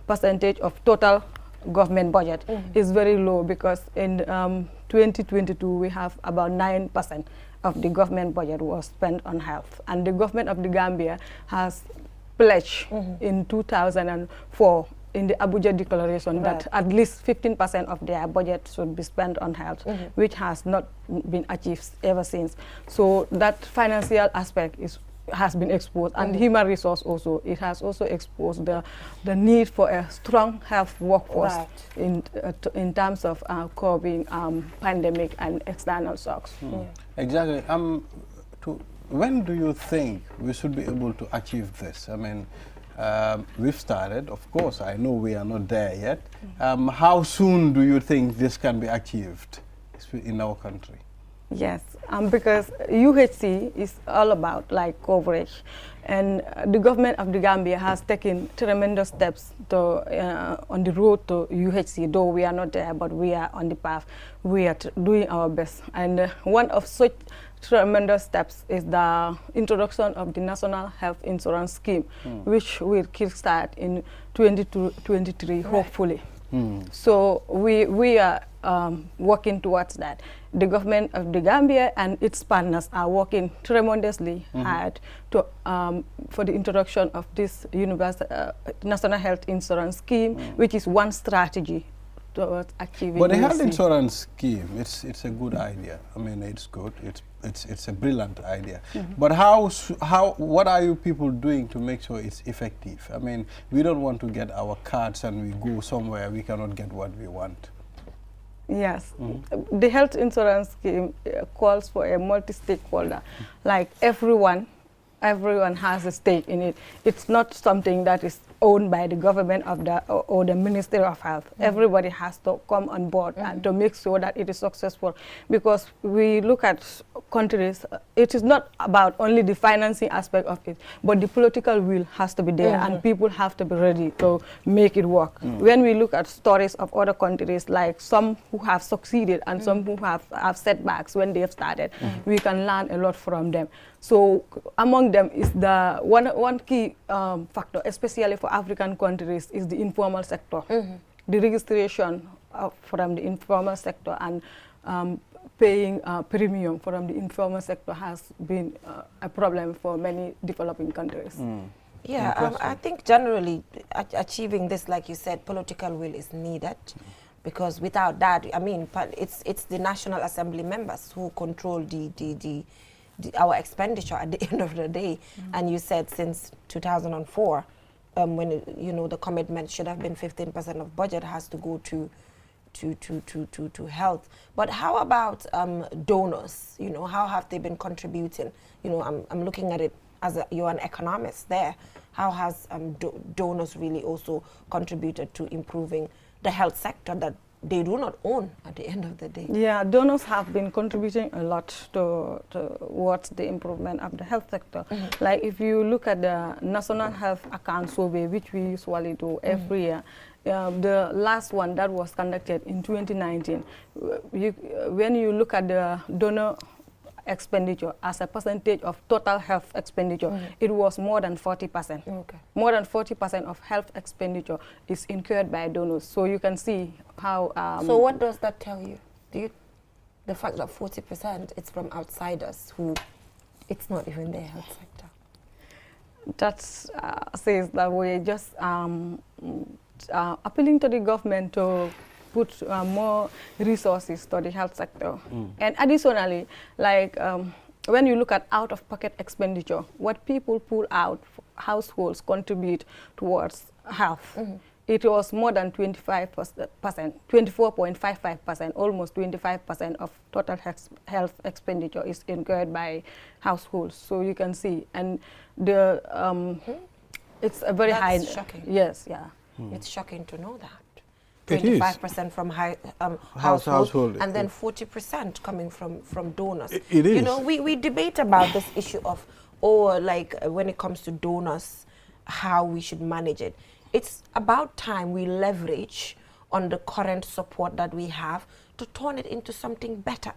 S8: percentage of total government budget is very low because in 2022 we have about 9% of the government budget was spent on health, and the government of the Gambia has pledged in 2004 in the Abuja Declaration that at least 15% of their budget should be spent on health, which has not been achieved ever since. So that financial aspect has been exposed, and human resource also. It has also exposed the need for a strong health workforce in terms of curbing pandemic and external shocks.
S3: Exactly. When do you think we should be able to achieve this? I mean, we've started, of course. I know we are not there yet. How soon do you think this can be achieved in our country?
S8: Yes, because UHC is all about like coverage, and the government of the Gambia has taken tremendous steps to on the road to UHC. Though we are not there, but we are on the path. We are doing our best, and one of such tremendous steps is the introduction of the National Health Insurance Scheme, which will kickstart in 2023, hopefully. So we are working towards that. The government of the Gambia and its partners are working tremendously hard to, for the introduction of this universal national health insurance scheme, which is one strategy towards achieving.
S3: But the health insurance scheme, it's a good idea. I mean, it's good. It's a brilliant idea. But what are you people doing to make sure it's effective? I mean, we don't want to get our cards and we go somewhere we cannot get what we want.
S8: Yes, the health insurance scheme calls for a multi-stakeholder, like everyone has a stake in it. It's not something that is owned by the government of or the Ministry of Health. Everybody has to come on board and to make sure that it is successful. Because we look at countries, it is not about only the financing aspect of it, but the political will has to be there and people have to be ready to make it work. When we look at stories of other countries, like some who have succeeded and some who have setbacks when they have started, we can learn a lot from them. So among them is the one key factor, especially for African countries, is the informal sector. The registration from the informal sector and paying premium from the informal sector has been a problem for many developing countries.
S1: Yeah, I think generally achieving this, like you said, political will is needed. Because without that, I mean, it's the National Assembly members who control our expenditure at the end of the day. And you said since 2004, when the commitment should have been 15% of budget has to go to health. But how about donors? How have they been contributing? I'm looking at it as you're an economist there. How has donors really also contributed to improving the health sector that they do not own at the end of the day?
S8: Yeah, donors have been contributing a lot towards the improvement of the health sector. Like if you look at the National Health Account Survey, which we usually do every year, the last one that was conducted in 2019, when you look at the donor expenditure as a percentage of total health expenditure, it was more than 40%. More than 40% of health expenditure is incurred by donors. So you can see how...
S1: so what does that tell you? The fact that 40% it's from outsiders who it's not even their health sector?
S8: That says that we're just appealing to the government to put more resources to the health sector. And additionally, like when you look at out-of-pocket expenditure, what people pull out, households contribute towards health. It was more than 25%, 24.55%, almost 25% of total health expenditure is incurred by households. So you can see, and the it's a very high.
S1: That's shocking.
S8: Yes, yeah.
S1: It's shocking to know that.
S3: 25%
S1: from household, and then 40% coming from donors.
S3: It is.
S1: We debate about this issue of, when it comes to donors, how we should manage it. It's about time we leverage on the current support that we have to turn it into something better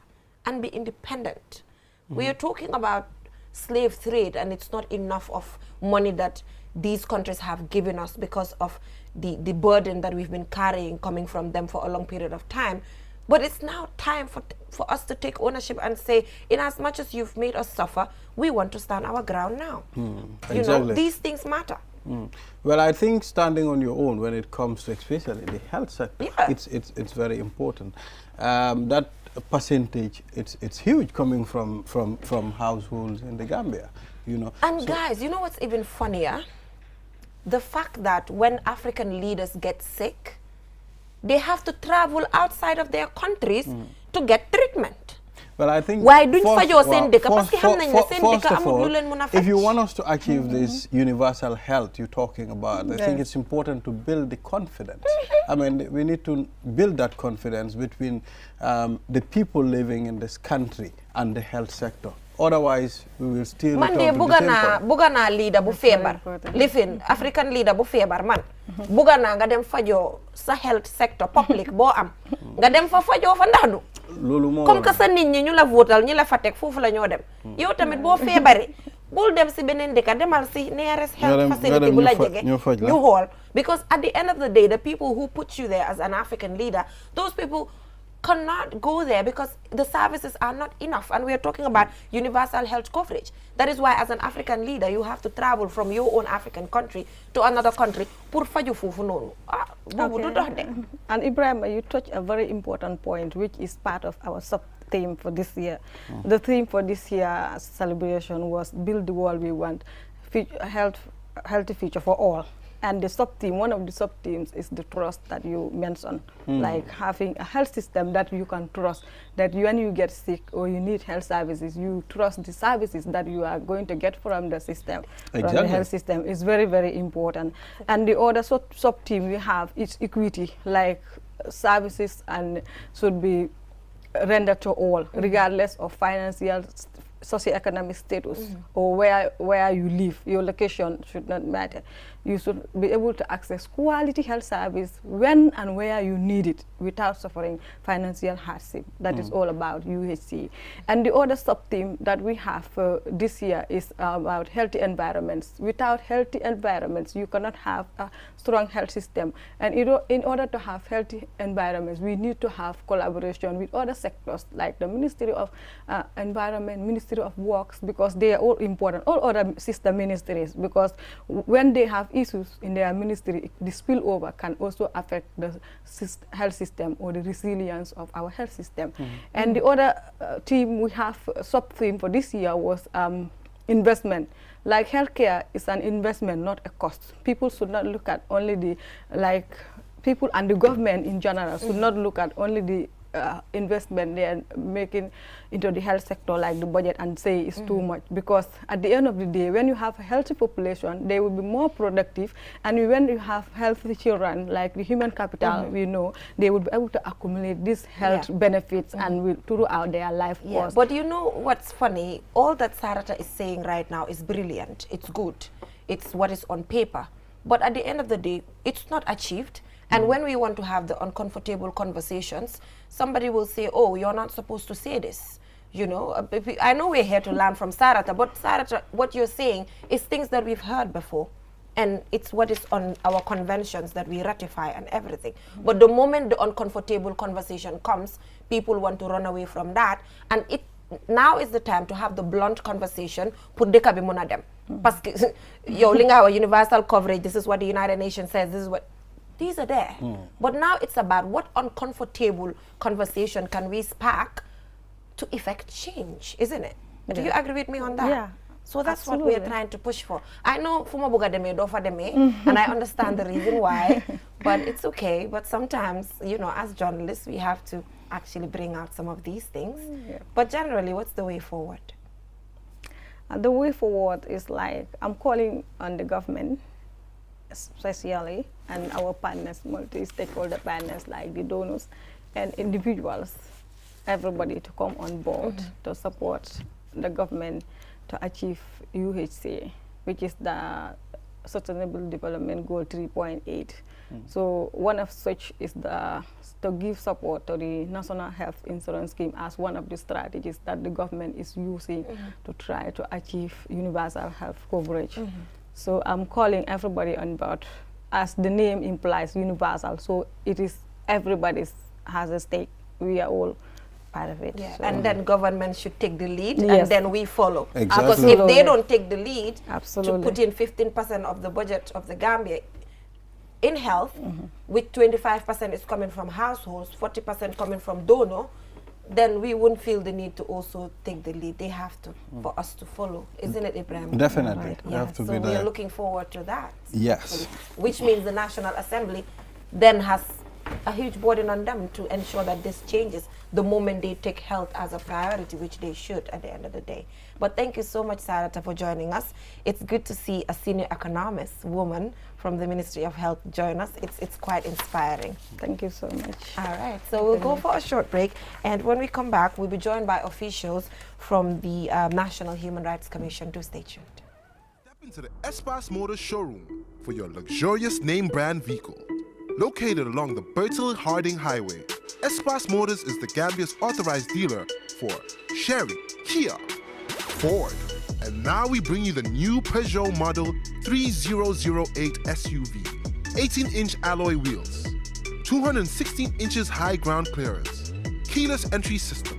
S1: and be independent. We are talking about slave trade, and it's not enough of money that these countries have given us because of the burden that we've been carrying coming from them for a long period of time. But it's now time for us to take ownership and say, in as much as you've made us suffer, we want to stand our ground now.
S3: Exactly.
S1: These things matter.
S3: Well, I think standing on your own when it comes to especially the health sector, it's very important. That percentage, it's huge coming from households in the Gambia,
S1: And guys, you know what's even funnier? The fact that when African leaders get sick, they have to travel outside of their countries to get treatment.
S3: Well, I think
S1: why don't you send first of all,
S3: if you want us to achieve this universal health you're talking about, I think it's important to build the confidence. I mean, we need to build that confidence between the people living in this country and the health sector. Otherwise, we will still return to the same point.
S1: Bugana leader bu febar, lifin African leader bu febar man. Bugana nga dem fajo sa health sector public bo am. Nga dem fa fajo fa ndax du. Comme que sa nit ñi ñu la votal ñi la fa tek fofu la ñoo dem. Yow tamit bo febari bul dem si benen deka demal si nearest health facility bu la jege ñu xool, because at the end of the day the people who put you there as an African leader, those people cannot go there because the services are not enough, and we are talking about universal health coverage. That is why as an African leader you have to travel from your own African country to another country pour faju fofu nonu.
S8: And Ibrahim, you touched a very important point, which is part of our sub-theme for this year. The theme for this year's celebration was build the world we want, healthy future for all. And the sub-theme, one of the sub-themes is the trust that you mentioned, like having a health system that you can trust, that when you get sick or you need health services, you trust the services that you are going to get from the system, from the health system is very, very important. And the other sub-theme we have is equity, like services and should be rendered to all, regardless of financial socioeconomic status or where you live. Your location should not matter. You should be able to access quality health service when and where you need it without suffering financial hardship. That is all about UHC. And the other sub-theme that we have this year is about healthy environments. Without healthy environments, you cannot have a strong health system. And in order to have healthy environments, we need to have collaboration with other sectors like the Ministry of Environment, Ministry of Works, because they are all important, all other sister ministries, because when they have issues in their ministry, the spillover can also affect the health system or the resilience of our health system. And the other theme we have, sub-theme for this year was investment. Like healthcare is an investment, not a cost. People should not look at only the, people and the government in general should not look at only the investment they are making into the health sector, like the budget, and say it's too much, because at the end of the day, when you have a healthy population, they will be more productive, and when you have healthy children, like the human capital, we know they will be able to accumulate these health benefits and will throughout their life course.
S1: But you know what's funny? All that Sarata is saying right now is brilliant. It's good. It's what is on paper. But at the end of the day, it's not achieved. And when we want to have the uncomfortable conversations, somebody will say, oh, you're not supposed to say this. You know, I know we're here to learn from Sarata, but Sarata, what you're saying is things that we've heard before. And it's what is on our conventions that we ratify and everything. But the moment the uncomfortable conversation comes, people want to run away from that. And now is the time to have the blunt conversation. Put deka bi muna dem. Parce yo linga universal coverage, this is what the United Nations says, this is what. These are there. But now it's about what uncomfortable conversation can we spark to effect change, isn't it? Do you agree with me on that?
S8: Yeah.
S1: So that's what we're trying to push for. I know Fuma Buga Deme, Dofa Deme, and I understand the reason why, but it's okay. But sometimes, you know, as journalists, we have to actually bring out some of these things. But generally, what's the way forward?
S8: The way forward is like, I'm calling on the government, especially, and our partners, multi-stakeholder partners like the donors and individuals, everybody to come on board to support the government to achieve UHC, which is the Sustainable Development Goal 3.8. So one of such is to give support to the National Health Insurance Scheme as one of the strategies that the government is using to try to achieve universal health coverage. So I'm calling everybody on board. As the name implies, universal. So it is everybody has a stake. We are all part of it.
S1: Yeah.
S8: So.
S1: And then government should take the lead, and then we follow.
S3: Exactly.
S1: Because if they don't take the lead
S8: to
S1: put in 15% of the budget of the Gambia in health, with 25% is coming from households, 40% coming from donor, then we wouldn't feel the need to also take the lead. They have to, for us to follow. Isn't it, Ibrahim?
S3: Definitely.
S1: Right.
S3: We have to
S1: so
S3: be
S1: we are
S3: there.
S1: looking forward to that.
S3: Yes.
S1: Which means the National Assembly then has a huge burden on them to ensure that this changes the moment they take health as a priority, which they should at the end of the day. But thank you so much, Sarata, for joining us. It's good to see a senior economist woman from the Ministry of Health join us. It's quite inspiring.
S8: Thank you so much.
S1: All right, so we'll go for a short break, and when we come back, we'll be joined by officials from the National Human Rights Commission. Do stay tuned.
S7: Step into the Espas Motors showroom for your luxurious name brand vehicle. Located along the Bertil Harding Highway, Espas Motors is the Gambia's authorized dealer for Chery, Kia, Ford, And now we bring you the new Peugeot Model 3008 SUV. 18-inch alloy wheels, 216 inches high ground clearance, keyless entry system,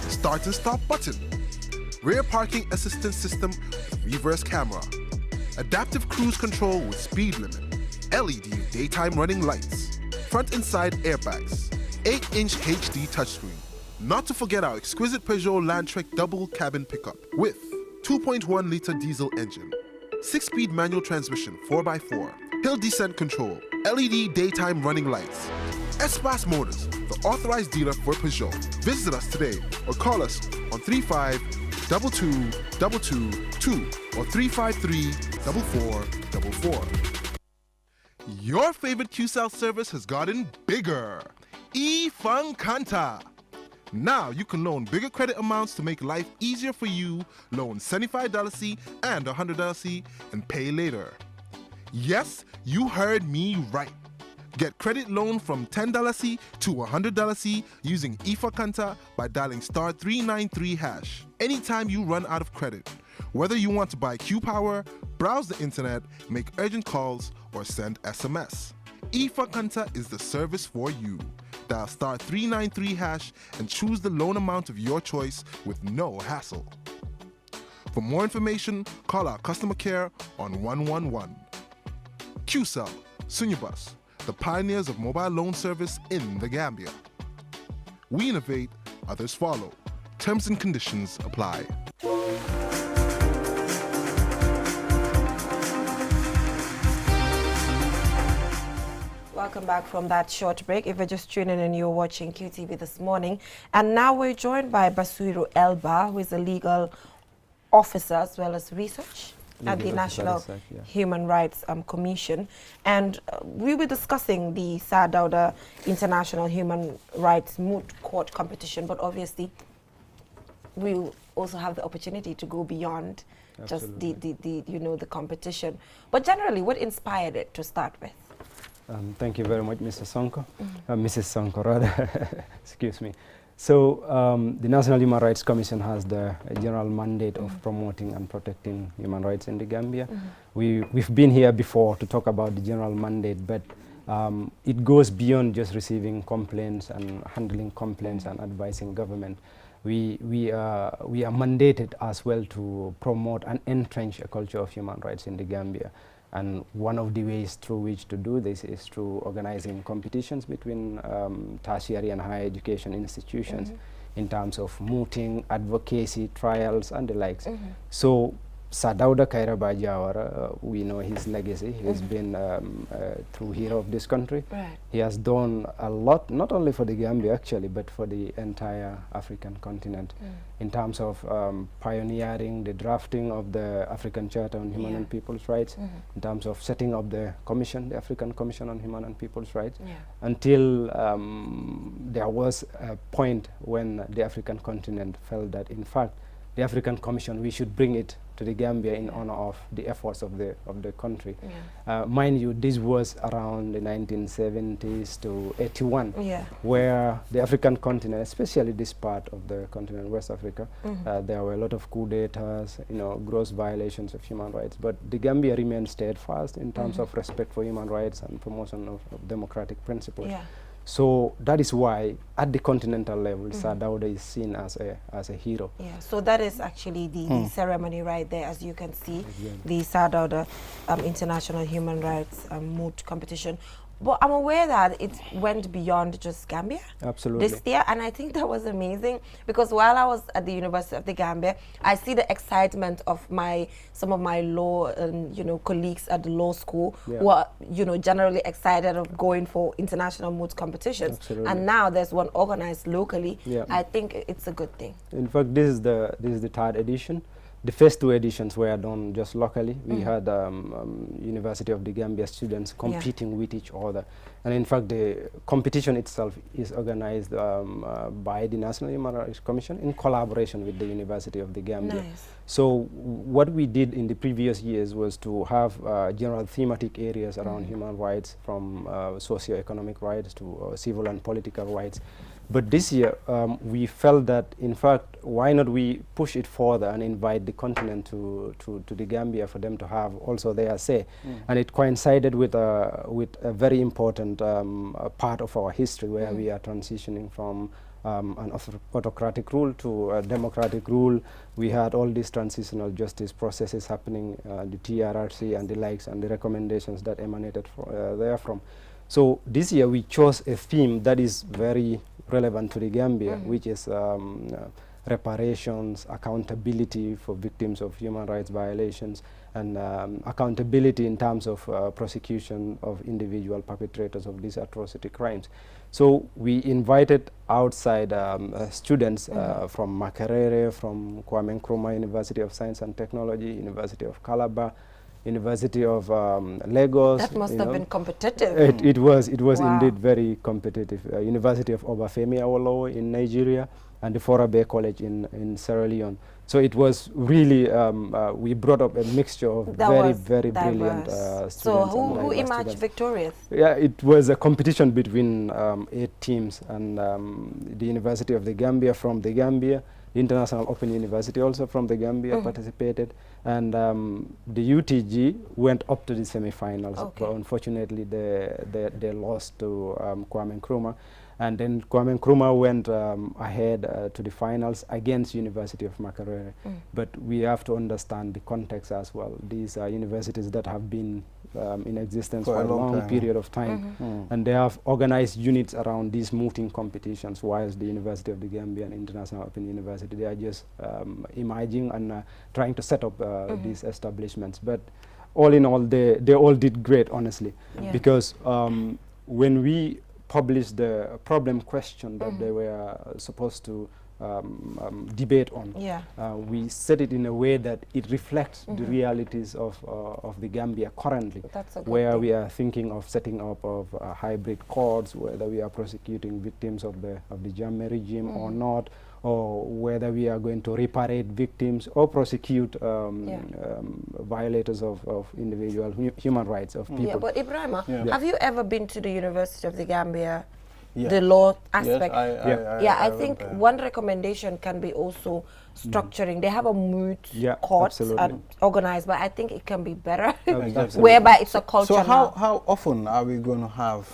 S7: start and stop button, rear parking assistance system with reverse camera, adaptive cruise control with speed limit, LED daytime running lights, front and side airbags, 8-inch HD touchscreen. Not to forget our exquisite Peugeot Landtrek double cabin pickup with 2.1-liter diesel engine, 6-speed manual transmission 4x4, hill descent control, LED daytime running lights. Espace Motors, the authorized dealer for Peugeot. Visit us today or call us on 35-22-222 or 353-4444. Your favorite QCell service has gotten bigger. eFunkanta. Now you can loan bigger credit amounts to make life easier for you. Loan $75 and $100 and pay later. Yes, you heard me right. Get credit loan from $10 to $100 using eFunkanta by dialing *393#. Anytime you run out of credit, whether you want to buy Q-Power, browse the internet, make urgent calls, or send SMS. eFunkanta is the service for you. Dial *393# and choose the loan amount of your choice with no hassle. For more information, call our customer care on 111. QCell, Sunyabus, the pioneers of mobile loan service in the Gambia. We innovate, others follow. Terms and conditions apply.
S1: Welcome back from that short break. If you're just tuning in, you're watching QTV This Morning. And now we're joined by Basiru Elba, who is a legal officer as well as research at the National Human Rights Commission. And we were discussing the Sir Dawda International Human Rights Moot Court competition, but obviously we also have the opportunity to go beyond just the competition. But generally, what inspired it to start with?
S9: Thank you very much, Mr. Sonko, Mrs. Sonko rather, excuse me. So the National Human Rights Commission has the general mandate of promoting and protecting human rights in the Gambia. We've been here before to talk about the general mandate, but it goes beyond just receiving complaints and handling complaints and advising government. We are mandated as well to promote and entrench a culture of human rights in the Gambia. And one of the ways through which to do this is through organizing competitions between tertiary and higher education institutions in terms of mooting, advocacy, trials, and the likes. So Sir Dawda Kairaba Jawara, we know his legacy. He's been true hero of this country. He has done a lot, not only for the Gambia actually, but for the entire African continent in terms of pioneering the drafting of the African Charter on Human and People's Rights, in terms of setting up the commission, the African Commission on Human and People's Rights, until there was a point when the African continent felt that, in fact, the African Commission, we should bring it to the Gambia in honor of the efforts of the country. Mind you, this was around the 1970s to 81, where the African continent, especially this part of the continent, West Africa, there were a lot of coup d'etats, gross violations of human rights. But the Gambia remained steadfast in terms of respect for human rights and promotion of democratic principles. So that is why, at the continental level, Sir Dawda is seen as a hero.
S1: So that is actually the ceremony right there, as you can see, the Sir Dawda International Human Rights Moot competition. But I'm aware that it went beyond just Gambia.
S9: Absolutely.
S1: This year, and I think that was amazing, because while I was at the University of the Gambia, I see the excitement of some of my law colleagues at the law school who are generally excited of going for international moot competitions.
S9: Absolutely.
S1: And now there's one organized locally. I think it's a good thing.
S9: In fact, this is the third edition. The first two editions were done just locally. We had University of the Gambia students competing with each other. And in fact, the competition itself is organized by the National Human Rights Commission in collaboration with the University of the Gambia. So what we did in the previous years was to have general thematic areas around human rights, from socio-economic rights to civil and political rights. But this year, we felt that, in fact, why not we push it further and invite the continent to the Gambia for them to have also their say. And it coincided with a very important part of our history, where we are transitioning from an autocratic rule to a democratic rule. We had all these transitional justice processes happening, the TRRC and the likes, and the recommendations that emanated therefrom. So this year we chose a theme that is very relevant to the Gambia, which is reparations, accountability for victims of human rights violations, and accountability in terms of prosecution of individual perpetrators of these atrocity crimes. So we invited outside students from Makerere, from Kwame Nkrumah University of Science and Technology, University of Calabar, University of Lagos.
S1: That must have been competitive.
S9: It was indeed very competitive. University of Obafemi Awolowo in Nigeria, and the Forabe College in Sierra Leone. So it was really, we brought up a mixture of very brilliant students.
S1: So who emerged victorious?
S9: Yeah, it was a competition between 8 teams, and the University of the Gambia from the Gambia, the International Open University also from the Gambia participated, and the UTG went up to the semi-finals. But unfortunately, they lost to Kwame Nkrumah. And then Kwame Nkrumah went ahead to the finals against University of Makerere. But we have to understand the context as well. These are universities that have been in existence for a long period of time. And they have organized units around these mooting competitions, whilst the University of the Gambia and International Open University, they are just emerging and trying to set up these establishments. But all in all, they all did great, honestly. Because when we published the problem question that they were supposed to debate on. We set it in a way that it reflects the realities of the Gambia currently, where we are thinking of setting up of hybrid courts, whether we are prosecuting victims of the Jammeh regime or not, or whether we are going to reparate victims or prosecute violators of individual human rights of people.
S1: Yeah, but Ibrahima, have you ever been to the University of the Gambia, the law aspect? I think one recommendation can be also structuring. They have a moot court organized, but I think it can be better, whereby it's a culture.
S3: So how often are we going to have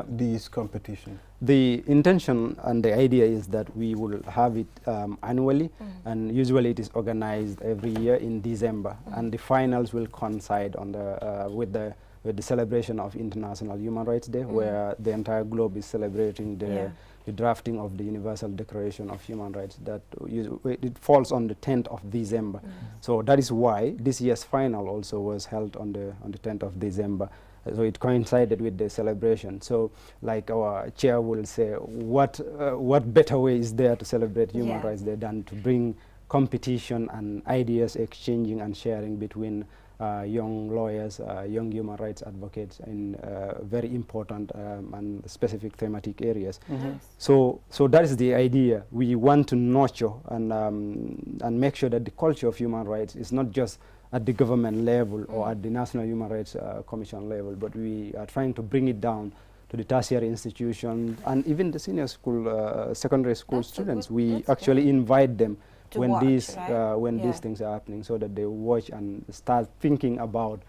S3: these competitions?
S9: The intention and the idea is that we will have it annually, and usually it is organized every year in December, and the finals will coincide on the with the celebration of International Human Rights Day, where the entire globe is celebrating the drafting of the Universal Declaration of Human Rights. That it falls on the 10th of December. So that is why this year's final also was held on the 10th of December. So it coincided with the celebration. So, like our chair will say, what better way is there to celebrate Human Rights Day than to bring competition and ideas exchanging and sharing between young lawyers, young human rights advocates in very important and specific thematic areas. So that is the idea. We want to nurture and make sure that the culture of human rights is not just at the government level or at the National Human Rights Commission level, but we are trying to bring it down to the tertiary institution and even the senior school, secondary school students. We actually invite them when watch, these things are happening, so that they watch and start thinking about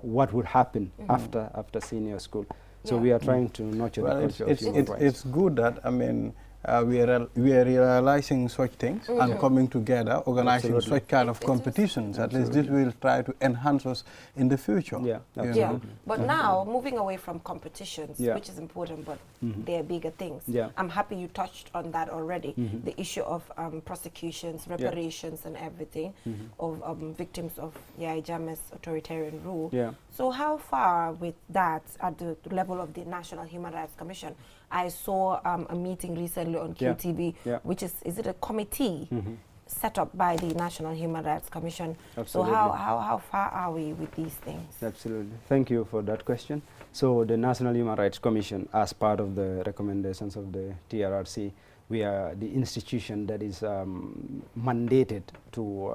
S9: what would happen after senior school. So we are trying to nurture the culture of human rights.
S3: It's good that, I mean, we are realizing such things and coming together, organizing such kind of competitions. At least this will try to enhance us in the future.
S1: But now, moving away from competitions, which is important, but there are bigger things. I'm happy you touched on that already, the issue of prosecutions, reparations and everything of victims of Yahya Jammeh's authoritarian rule. So how far with that at the level of the National Human Rights Commission? I saw a meeting recently on QTV, which is it a committee set up by the National Human Rights Commission?
S9: Absolutely.
S1: So how far are we with these things?
S9: Absolutely. Thank you for that question. So the National Human Rights Commission, as part of the recommendations of the TRRC, we are the institution that is mandated to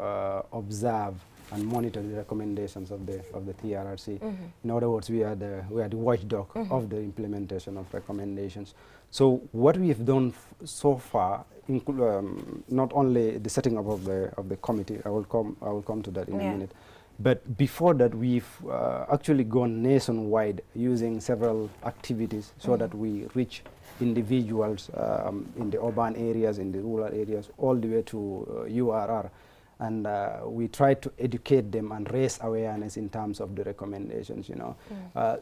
S9: observe and monitor the recommendations of the TRRC. In other words, we are the watchdog of the implementation of recommendations. So what we have done so far, not only the setting up of the committee, I will come to that in a minute, but before that we've actually gone nationwide using several activities so that we reach individuals in the urban areas, in the rural areas, all the way to URR. And we try to educate them and raise awareness in terms of the recommendations, you know.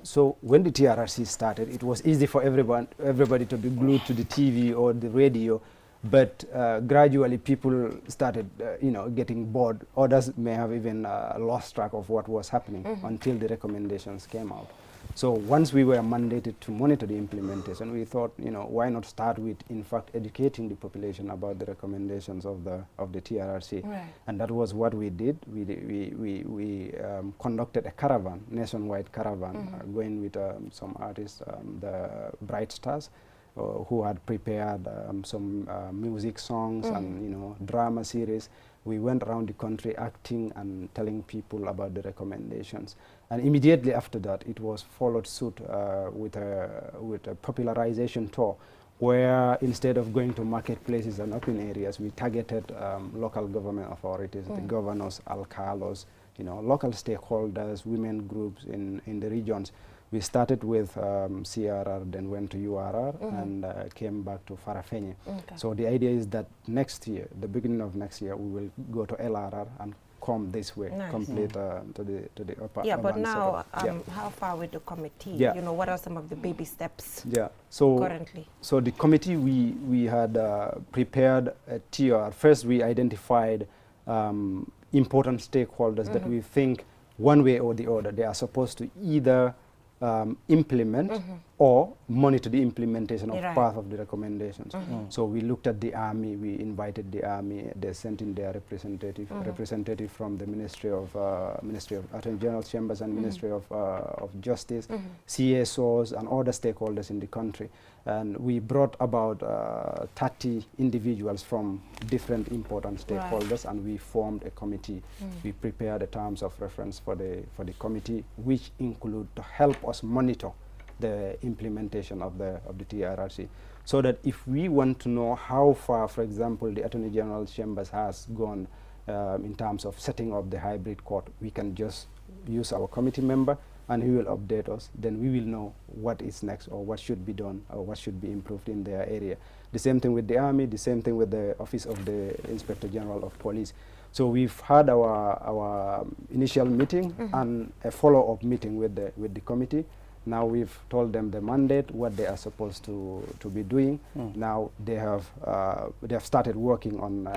S9: So when the TRRC started, it was easy for everybody to be glued to the TV or the radio, but gradually people started, you know, getting bored. Others may have even lost track of what was happening until the recommendations came out. So once we were mandated to monitor the implementation, we thought, you know, why not start with, in fact, educating the population about the recommendations of the TRRC. Right. And that was what we did. We conducted a caravan, nationwide caravan, going with some artists, the Bright Stars, who had prepared some music songs and, you know, drama series. We went around the country acting and telling people about the recommendations. And immediately after that, it was followed suit with a popularization tour, where instead of going to marketplaces and open areas, we targeted local government authorities, the governors, alcalos, you know, local stakeholders, women groups in the regions. We started with CRR, then went to URR, and came back to Farafenni. So the idea is that next year, the beginning of next year, we will go to LRR and come this way, complete to the upper.
S1: Yeah, but now, how far with the committee?
S9: Yeah.
S1: You know, what are some of the baby steps?
S9: Yeah. So
S1: currently,
S9: so the committee, we had prepared a TR. First, we identified important stakeholders that we think, one way or the other, they are supposed to either implement or monitor the implementation of part of the recommendations. So we looked at the army, we invited the army, they sent in their representative from the Ministry of Attorney General's Chambers and Ministry of Justice, CSOs and other stakeholders in the country. And we brought about 30 individuals from different important stakeholders, and we formed a committee. We prepared the terms of reference for the committee, which include to help us monitor the implementation of the TRRC, so that if we want to know how far, for example, the Attorney General's Chambers has gone in terms of setting up the hybrid court, we can just use our committee member and he will update us. Then we will know what is next, or what should be done, or what should be improved in their area. The same thing with the army, the same thing with the Office of the Inspector General of Police. So we've had our initial meeting and a follow-up meeting with the committee. Now we've told them the mandate, what they are supposed to be doing. Now they have started working on,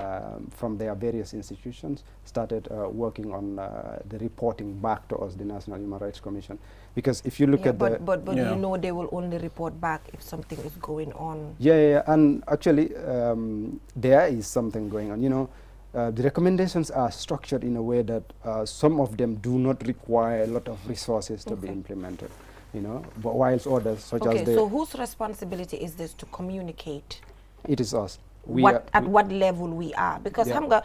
S9: from their various institutions, started working on the reporting back to us, the National Human Rights Commission. Because if you look at
S1: but you know, they will only report back if something is going on.
S9: Yeah, and actually there is something going on. You know, the recommendations are structured in a way that some of them do not require a lot of resources to be implemented. You know, but whilst others, such as the...
S1: so whose responsibility is this to communicate?
S9: It is us.
S1: At what level we are? Because absolutely.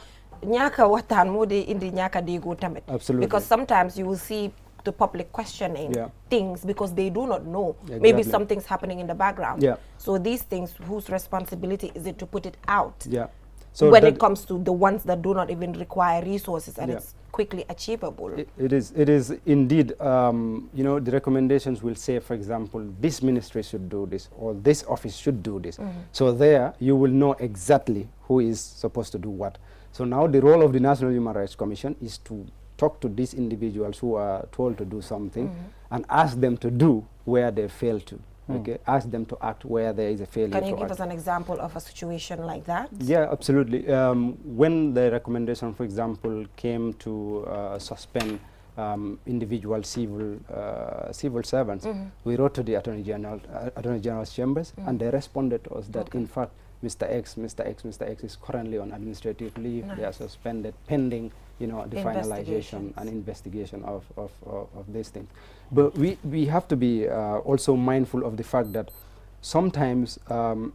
S1: Because sometimes you will see the public questioning things because they do not know. Maybe something's happening in the background. So these things, whose responsibility is it to put it out? So when it comes to the ones that do not even require resources and it's quickly achievable.
S9: It is indeed, you know, the recommendations will say, for example, this ministry should do this, or this office should do this. So there you will know exactly who is supposed to do what. So now the role of the National Human Rights Commission is to talk to these individuals who are told to do something and ask them to do where they fail to. Okay, ask them to act where there is a failure.
S1: Can you give us an example of a situation like that?
S9: Yeah, absolutely. When the recommendation, for example, came to suspend individual civil servants, we wrote to the Attorney General's Chambers, and they responded to us that in fact Mr. X is currently on administrative leave. They are suspended pending, you know, the finalization and investigation of these things. But we have to be also mindful of the fact that sometimes,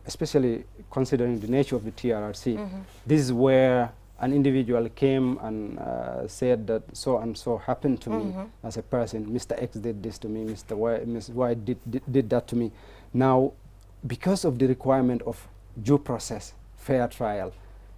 S9: especially considering the nature of the TRRC, this is where an individual came and said that so and so happened to me as a person. Mr. X did this to me, Mr. Y, Ms. Y did that to me. Now, because of the requirement of due process, fair trial,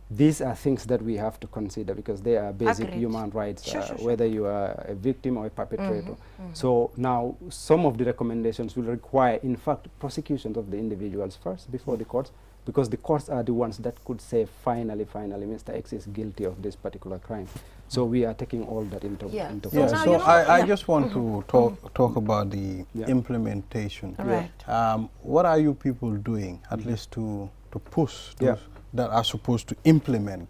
S9: these are things that we have to consider because they are basic human rights, whether you are a victim or a perpetrator. So now some of the recommendations will require, in fact, prosecutions of the individuals first before the courts, because the courts are the ones that could say, finally, Mr. X is guilty of this particular crime. So we are taking all that into
S3: consideration. So I just want to talk about the implementation. What are you people doing, at least to push those that are supposed to implement,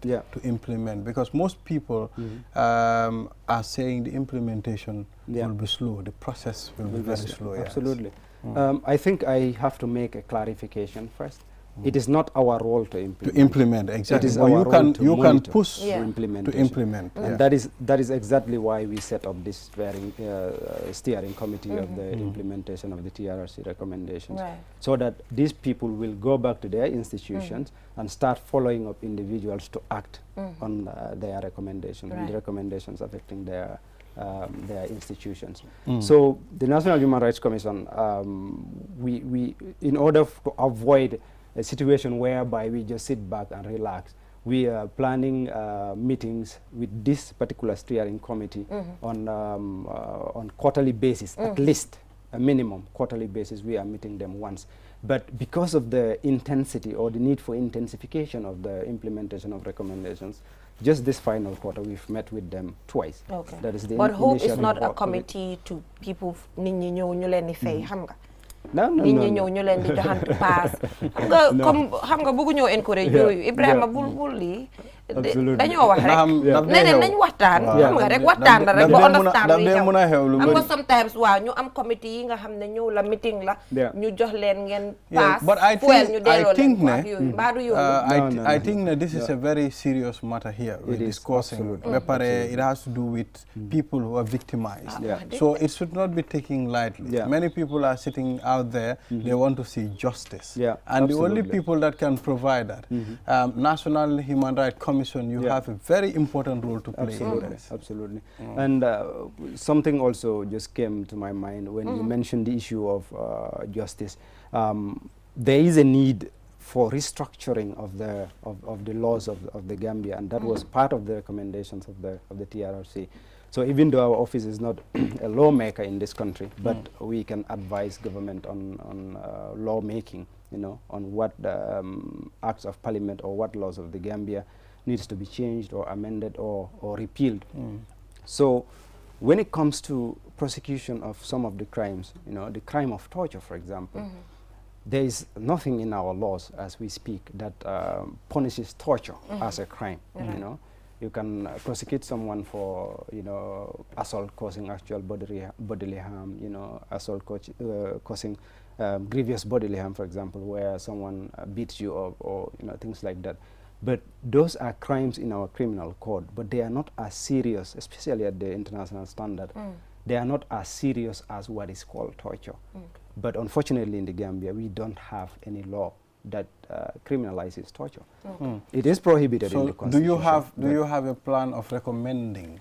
S3: because most people are saying the implementation will be slow, the process will be very slow.
S9: Absolutely. I think I have to make a clarification first. It is not our role to implement.
S3: To implement, exactly.
S9: It is our role to
S3: can push
S9: to implement.
S3: And
S9: that is exactly why we set up this steering committee of the implementation of the TRRC recommendations, so that these people will go back to their institutions and start following up individuals to act on their recommendations, and the recommendations affecting their institutions. So the National Human Rights Commission, we in order to avoid a situation whereby we just sit back and relax, we are planning meetings with this particular steering committee on quarterly basis, at least a minimum quarterly basis. We are meeting them once. But because of the intensity or the need for intensification of the implementation of recommendations, just this final quarter, we've met with them twice.
S1: Okay.
S9: That is the
S1: but HOPE is not a committee to people
S9: No.
S1: ñu leen di joxantu pass xam nga bëggu ñoo encourage yooyu Ibrahima bul lii dañoo wax rek neneen nañ waxtaan xam nga rek waxtaan la rek ba understand am nga sometimes waaw ñu am committee yi nga xam ne ñëw la meeting la ñu jox leen ngeen pass fuel ñu delloo leen ko ak yooyu mbaadu yooyu
S3: I think that this is a very serious matter here we're discussing. It has to do with people who are victimized. So it should not be taken lightly. Many people are sitting out there, they want to see justice. And the only people that can provide that, National Human Rights Commission, you have a very important role to play.
S9: Absolutely. And something also just came to my mind when you mentioned the issue of justice. There is a need for restructuring of the laws of the Gambia, and that was part of the recommendations of the TRRC. So even though our office is not a lawmaker in this country, but we can advise government on lawmaking, on what acts of parliament or what laws of the Gambia needs to be changed or amended or repealed. So when it comes to prosecution of some of the crimes, the crime of torture, for example, there is nothing in our laws as we speak that punishes torture as a crime. You can prosecute someone for, assault causing actual bodily harm, assault causing grievous bodily harm, for example, where someone beats you up or things like that. But those are crimes in our criminal code, but they are not as serious, especially at the international standard. They are not as serious as what is called torture. But unfortunately in the Gambia, we don't have any law that criminalizes torture. It is prohibited in the Constitution.
S3: Do you have a plan of recommending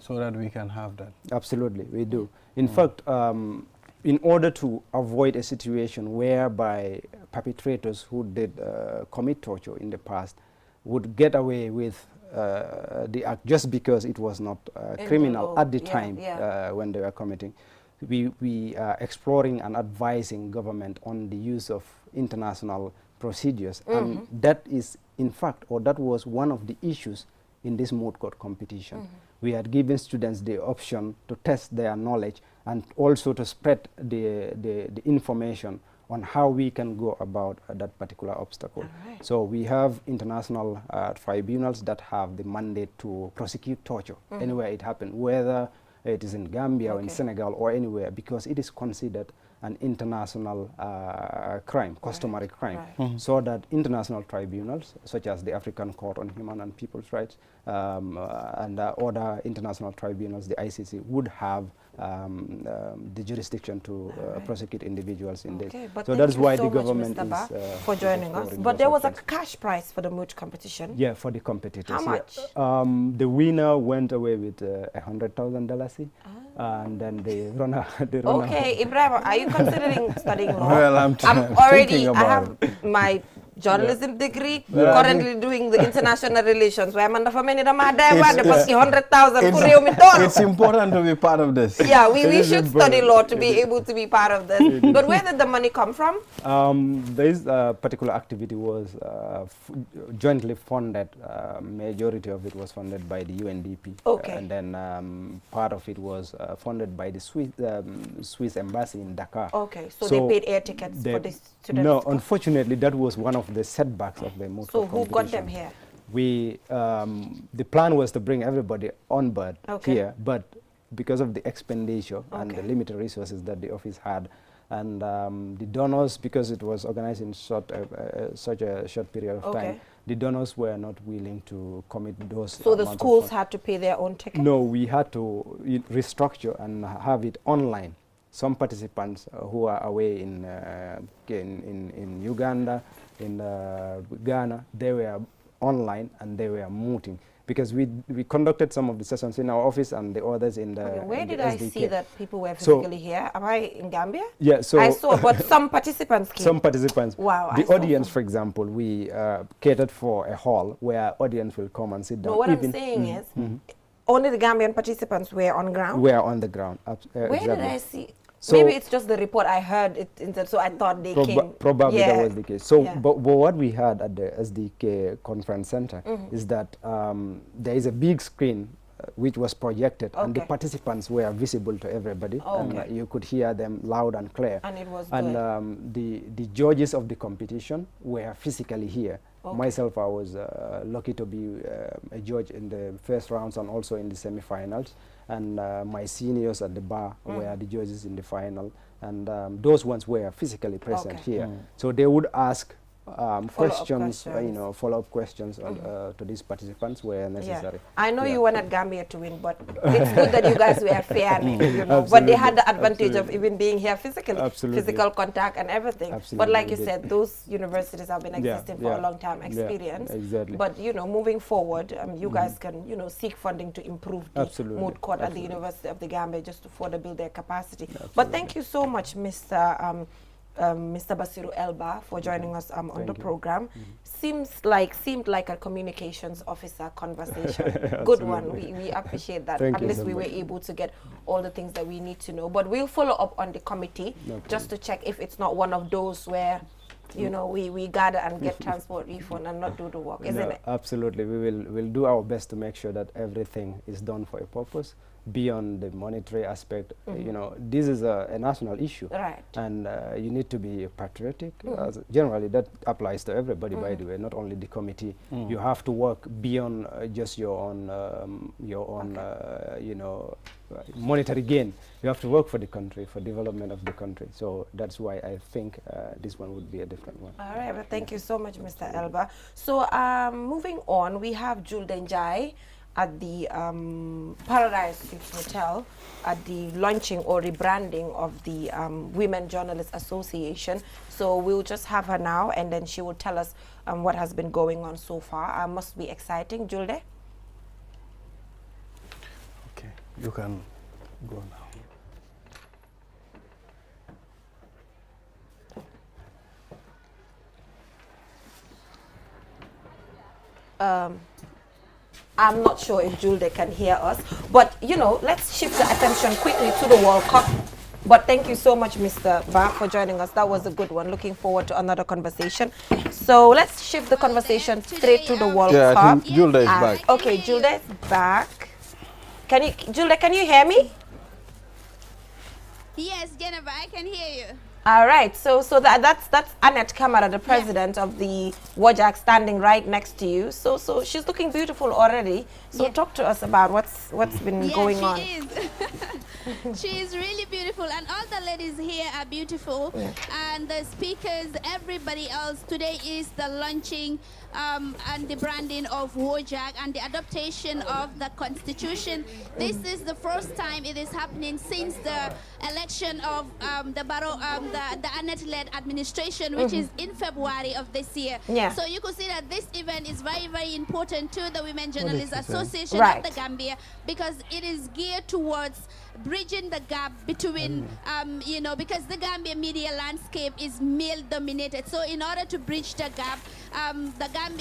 S3: so that we can have that?
S9: Absolutely, we do. In fact, in order to avoid a situation whereby perpetrators who did commit torture in the past would get away with the act just because it was not criminal at the time when they were committing, we are exploring and advising government on the use of international procedures. And that is, in fact, or that was one of the issues in this moot court competition. We had given students the option to test their knowledge and also to spread the information on how we can go about that particular obstacle. So we have international tribunals that have the mandate to prosecute torture anywhere it happens, whether it is in Gambia or in Senegal or anywhere, because it is considered an international crime, customary crime, so that international tribunals, such as the African Court on Human and People's Rights, and other international tribunals, the ICC, would have the jurisdiction to prosecute individuals in this.
S1: But
S9: so that's why the
S1: much,
S9: government
S1: Mr. Ba,
S9: is
S1: for joining us. But there was a cash prize for the moot competition.
S9: Yeah, for the competitors.
S1: How much?
S9: The winner went away with $100,000, and then the runner.
S1: Okay, Ibrahim, are you considering studying law?
S3: Well, I'm
S1: already. I have my journalism degree. Currently doing the international relations. Where I'm for many
S3: It's important to be part of this.
S1: Yeah, we should study law to be able to be part of this. But where did the money come from?
S9: This particular activity was jointly funded. Majority of it was funded by the UNDP.
S1: Okay.
S9: And then part of it was funded by the Swiss embassy in Dakar.
S1: Okay, so they paid air tickets for this students?
S9: No, unfortunately, that was one of the setbacks of the moot competition.
S1: So who got them here?
S9: We, the plan was to bring everybody on board here, but because of the expenditure and the limited resources that the office had, and the donors, because it was organized in such a short period of time, the donors were not willing to commit those.
S1: So the schools had to pay their own ticket?
S9: No, we had to restructure and have it online. Some participants who are away in Uganda, in Ghana, they were online and they were mooting, because we conducted some of the sessions in our office and the others in the
S1: Where
S9: in
S1: did
S9: the
S1: I
S9: SDK.
S1: see that people were physically here? Am I in Gambia?
S9: Yeah, so
S1: I saw, but some participants came.
S9: Some participants.
S1: Wow.
S9: The audience, for example, we catered for a hall where audience will come and sit down.
S1: No, what I'm saying is, only the Gambian participants were on ground?
S9: Were on the ground.
S1: Where
S9: exactly.
S1: did I see?
S9: So
S1: maybe it's just the report I heard it, so I thought they came.
S9: Probably that was the case. So, but what we had at the SDK conference center is that there is a big screen which was projected, and the participants were visible to everybody, and you could hear them loud and clear.
S1: And it was
S9: and the judges of the competition were physically here. Myself, I was lucky to be a judge in the first rounds and also in the semi-finals. And my seniors at the bar were the judges in the final, and those ones were physically present here. So they would ask questions, follow-up questions to these participants where necessary.
S1: I know you wanted Gambia to win, but it's good that you guys were fair, but they had the advantage of even being here physically, physical contact and everything. But like you said, those universities have been existing for a long time, experience.
S9: Exactly.
S1: But moving forward, you guys can seek funding to improve the moot court at the University of the Gambia just to further build their capacity. But thank you so much, Mr. Basiru Elba, for joining us on the program. Seemed like a communications officer conversation. Good one. We appreciate that. At least we were able to get all the things that we need to know. But we'll follow up on the committee just to check if it's not one of those where we gather and get transport refund and not do the work, isn't it?
S9: Absolutely. We'll do our best to make sure that everything is done for a purpose beyond the monetary aspect. This is a national issue,
S1: right?
S9: And you need to be patriotic. Generally, that applies to everybody, by the way, not only the committee. You have to work beyond just your own monetary gain. You have to work for the country, for development of the country. So that's why I think this one would be a different one.
S1: All right, well, thank you so much, Mr. Elba. So moving on, we have Julde Njai at the Paradise Suites Hotel at the launching or rebranding of the Women Journalists Association. So we'll just have her now, and then she will tell us what has been going on so far. Must be exciting. Julde?
S3: Okay, you can go
S1: now. I'm not sure if Julde can hear us, but let's shift the attention quickly to the World Cup. But thank you so much, Mr. Ba, for joining us. That was a good one. Looking forward to another conversation. So let's shift the conversation straight to the World Cup.
S3: I think Julde is back.
S1: Okay, Julde is back. Julde, can you hear me?
S10: Yes, Jennifer, I can hear you.
S1: All right, so that's Annette Kamara, the president of the WOJAC, standing right next to you. So she's looking beautiful already. So talk to us about what's been going on.
S10: She is. She is really beautiful, and all the ladies here are beautiful.
S1: Yeah.
S10: And the speakers, everybody else. Today is the launching and the branding of Wojak and the adaptation of the Constitution. This is the first time it is happening since the election of the Annette-led administration, which is in February of this year.
S1: Yeah.
S10: So you could see that this event is very, very important to the Women Journalists Association
S1: Right.
S10: of the Gambia, because it is geared towards bridging the gap between, you know, because the Gambia media landscape is male-dominated. So in order to bridge the gap,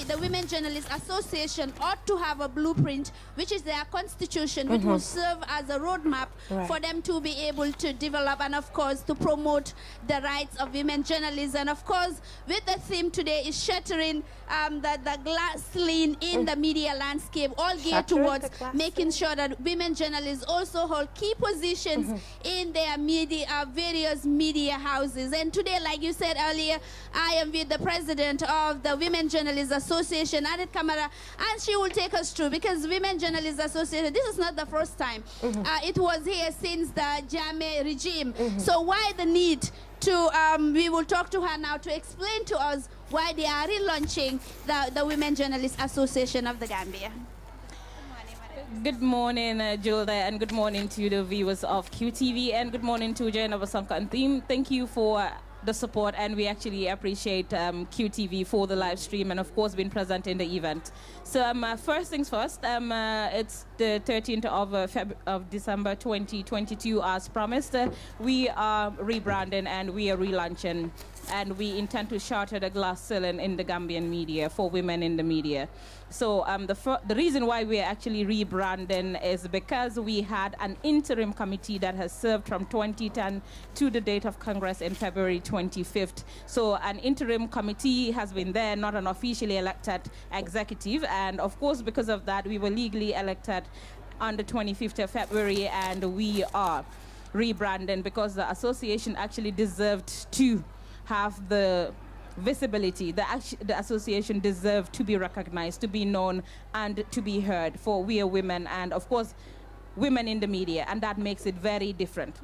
S10: the Women Journalists Association ought to have a blueprint, which is their constitution, which will serve as a roadmap for them to be able to develop and, of course, to promote the rights of women journalists. And, of course, with the theme today is shattering the glass ceiling in the media landscape, all geared towards making sure that women journalists also hold key positions in their media, various media houses. And today, like you said earlier, I am with the president of the Women Journalists Association, Annette Kamara, and she will take us through, because Women Journalists Association, this is not the first time. It was here since the Jammeh regime. So why the need to, we will talk to her now to explain to us why they are relaunching the Women Journalists Association of the Gambia.
S11: Good morning, Julda, and good morning to the viewers of QTV, and good morning to Jaina Basanka and team. Thank you for the support, and we actually appreciate QTV for the live stream and, of course, being present in the event. So first things first, it's the 13th of December 2022. As promised, we are rebranding and we are relaunching, and we intend to shatter the glass ceiling in the Gambian media for women in the media. So the reason why we're actually rebranding is because we had an interim committee that has served from 2010 to the date of Congress in February 25th. So an interim committee has been there, not an officially elected executive. And of course, because of that, we were legally elected on the 25th of February, and we are rebranding because the association actually deserved to have the visibility. The association deserved to be recognized, to be known, and to be heard, for we are women, and of course women in the media, and that makes it very different.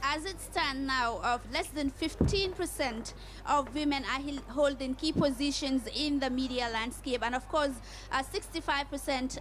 S10: As it stands now, of less than 15% of women are holding key positions in the media landscape, and of course 65%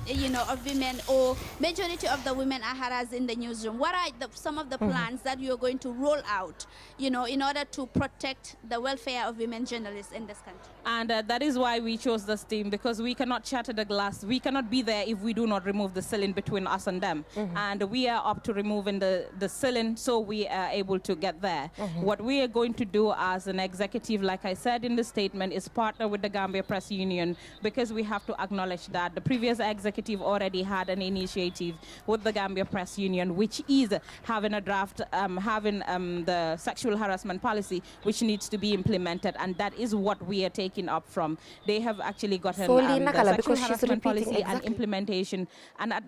S10: you know, of women, or majority of the women, are harassed in the newsroom. What are some of the plans that you are going to roll out, you know, in order to protect the welfare of women journalists in this country?
S11: And that is why we chose this team, because we cannot shatter the glass. We cannot be there if we do not remove the ceiling between us and them. And we are up to removing the ceiling, so we are able to get there. What we are going to do as an executive, like I said in the statement, is partner with the Gambia Press Union, because we have to acknowledge that the previous executive already had an initiative with the Gambia Press Union, which is having a draft, having the sexual harassment policy, which needs to be implemented, and that is what we are taking up from. They have actually gotten the sexual harassment policy and implementation, and at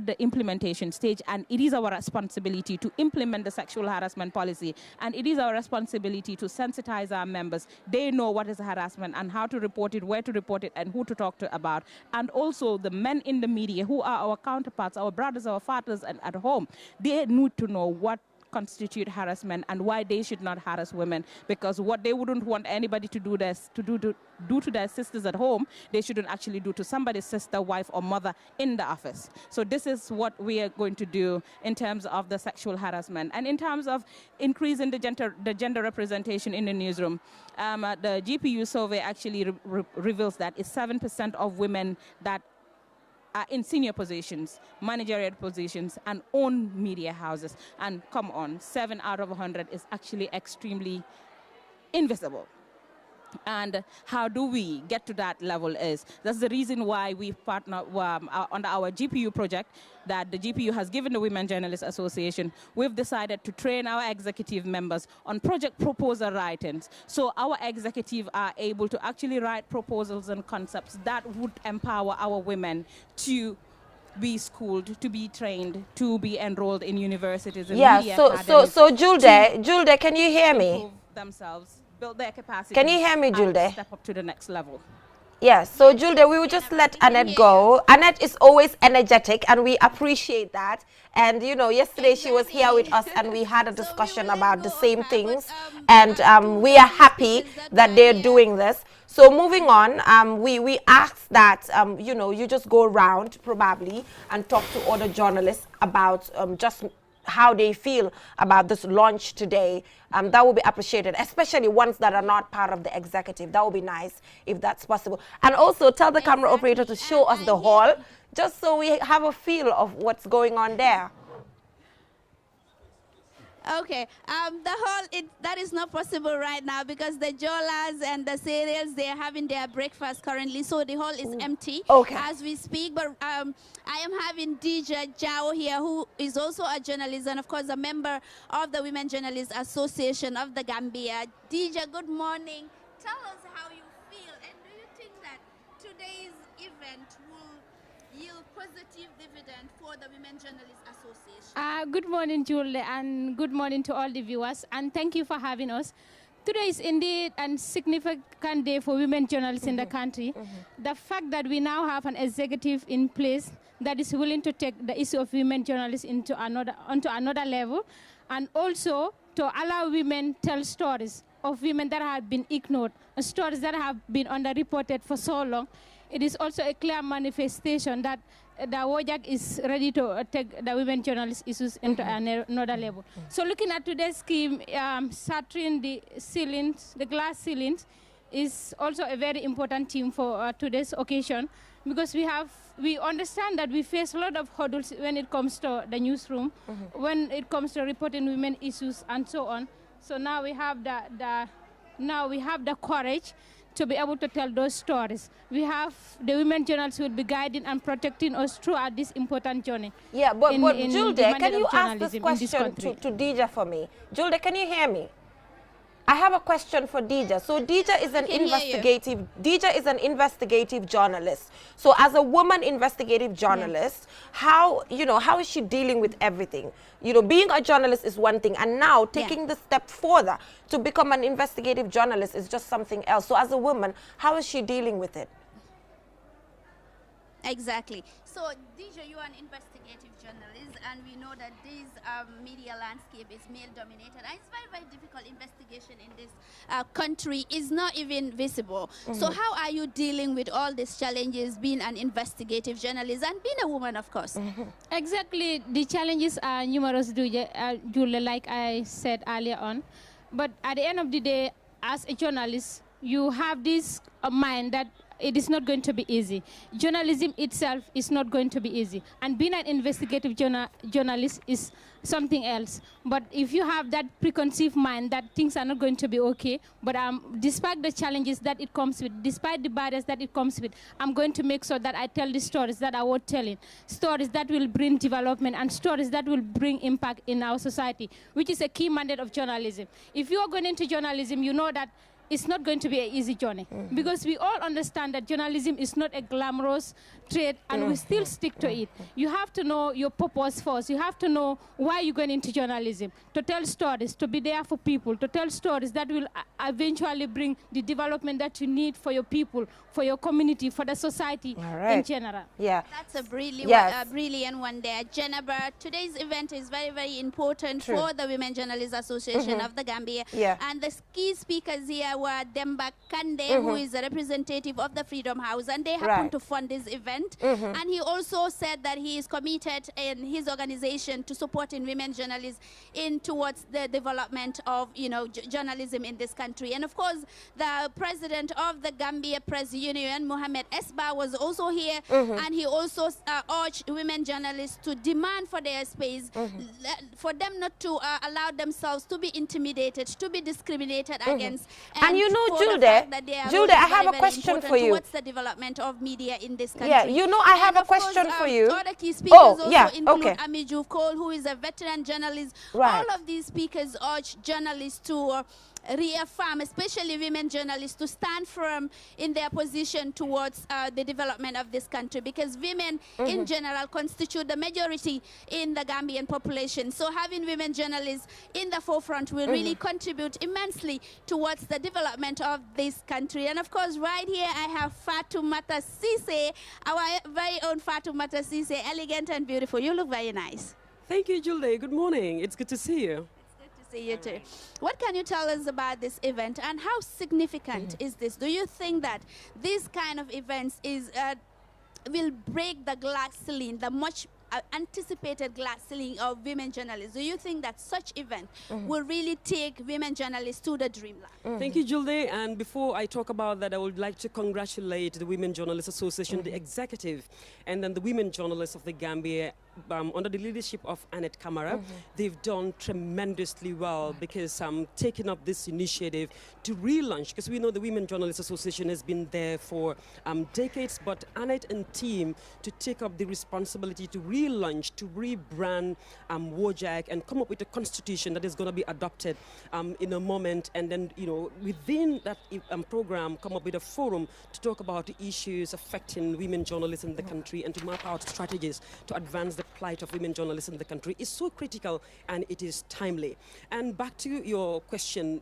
S11: the implementation stage, and it is our responsibility to implement the sexual harassment policy, and it is our responsibility to sensitize our members. They know what is harassment and how to report it, where to report it, and who to talk to about. And also the men in the media, who are our counterparts, our brothers, our fathers, and at home, they need to know what constitute harassment and why they should not harass women, because what they wouldn't want anybody to do to their sisters at home, they shouldn't actually do to somebody's sister, wife, or mother in the office. So this is what we are going to do in terms of the sexual harassment, and in terms of increasing the gender representation in the newsroom. The GPU survey actually reveals that it's 7% of women that are in senior positions, managerial positions, and own media houses. And come on, 7 out of 100 is actually extremely invisible. And how do we get to that level is, that's the reason why we partner under our GPU project that the GPU has given the Women Journalists Association. We've decided to train our executive members on project proposal writings. So our executive are able to actually write proposals and concepts that would empower our women to be schooled, to be trained, to be enrolled in universities and media academies.
S1: So Julde, can you hear me?
S11: Themselves, build their capacity.
S1: Can you hear me, Julde?
S11: Step up to the next level.
S1: Yeah, so Julde, we will just let Annette go. Annette is always energetic and we appreciate that. And you know, yesterday she was here with us and we had a discussion about the same things. And we are happy that they're doing this. So moving on, we asked that, you know, you just go around probably and talk to other journalists about just how they feel about this launch today. That would be appreciated, especially ones that are not part of the executive. That would be nice if that's possible. And also tell the camera operator to show us the hall, just so we have a feel of what's going on there.
S10: Okay, the whole, that is not possible right now because the Jolas and the cereals, they are having their breakfast currently, so the hall is empty as we speak. But I am having Dija Jao here, who is also a journalist and, of course, a member of the Women Journalists Association of the Gambia. Dija, good morning. Tell us how you feel, and do you think that today's event will yield positive dividend for the Women Journalists Association?
S12: Good morning, Julie, and good morning to all the viewers, and thank you for having us. Today is indeed a significant day for women journalists in the country. The fact that we now have an executive in place that is willing to take the issue of women journalists onto another level, and also to allow women tell stories of women that have been ignored, stories that have been underreported for so long. It is also a clear manifestation that the WOJAC is ready to take the women journalist issues into another level. So looking at today's scheme, shattering the ceilings, the glass ceilings, is also a very important theme for today's occasion, because we understand that we face a lot of hurdles when it comes to the newsroom, when it comes to reporting women issues and so on. So now we have the courage to be able to tell those stories. We have the women journalists who will be guiding and protecting us throughout this important journey.
S1: Yeah, but Julde, can you ask this question to Dija for me? Julde, can you hear me? I have a question for Dija. So Dija is an investigative journalist. So as a woman investigative journalist, how is she dealing with everything? You know, being a journalist is one thing, and now taking the step further to become an investigative journalist is just something else. So as a woman, how is she dealing with it?
S10: Exactly. So, Dija, you are an investigative journalist, and we know that this media landscape is male-dominated, and it's very, very difficult. Investigation in this country is not even visible. So how are you dealing with all these challenges, being an investigative journalist and being a woman, of course?
S12: Exactly. The challenges are numerous, Julia, like I said earlier on. But at the end of the day, as a journalist, you have this mind that it is not going to be easy. Journalism itself is not going to be easy. And being an investigative journalist is something else. But if you have that preconceived mind that things are not going to be okay, but despite the challenges that it comes with, despite the barriers that it comes with, I'm going to make sure that I tell the stories that are worth telling, stories that will bring development and stories that will bring impact in our society, which is a key mandate of journalism. If you are going into journalism, you know that it's not going to be an easy journey, because we all understand that journalism is not a glamorous trade, and we still stick to it. You have to know your purpose first. You have to know why you're going into journalism, to tell stories, to be there for people, to tell stories that will eventually bring the development that you need for your people, for your community, for the society in general.
S1: Yeah,
S10: that's a brilliant one there. Jennifer, today's event is very, very important for the Women Journalists Association of the Gambia. And the key speakers here were Demba Kande, who is a representative of the Freedom House, and they happen to fund this event. And he also said that he is committed in his organization to supporting women journalists towards the development of, journalism in this country. And of course, the president of the Gambia Press Union, Mohamed Esba, was also here, and he also urged women journalists to demand for their space, for them not to allow themselves to be intimidated, to be discriminated against.
S1: And you know, Julde, I have a question for you.
S10: What's the development of media in this country?
S1: Yeah, you know, I have a question for you.
S10: Other key speakers also include Amiju Cole, who is a veteran journalist. All of these speakers urge journalists to reaffirm, especially women journalists, to stand firm in their position towards the development of this country, because women in general constitute the majority in the Gambian population. So having women journalists in the forefront will really contribute immensely towards the development of this country. And of course, right here I have Fatoumata Ceesay, our very own Fatoumata Ceesay, elegant and beautiful. You look very nice.
S13: Thank you, Julie. Good morning. It's good to see you.
S10: See you too. What can you tell us about this event, and how significant is this? Do you think that this kind of events will break the glass ceiling, the much anticipated glass ceiling of women journalists? Do you think that such event will really take women journalists to the dreamland?
S13: Thank you, Julie. And before I talk about that, I would like to congratulate the Women Journalists Association, the executive, and then the women journalists of the Gambia under the leadership of Annette Kamara. They've done tremendously well because taking up this initiative to relaunch, because we know the Women Journalists Association has been there for decades, but Annette and team to take up the responsibility to relaunch, to rebrand WOJAC and come up with a constitution that is going to be adopted in a moment, and then, you know, within that program come up with a forum to talk about the issues affecting women journalists in the country and to map out strategies to advance the plight of women journalists in the country is so critical, and it is timely. And back to your question,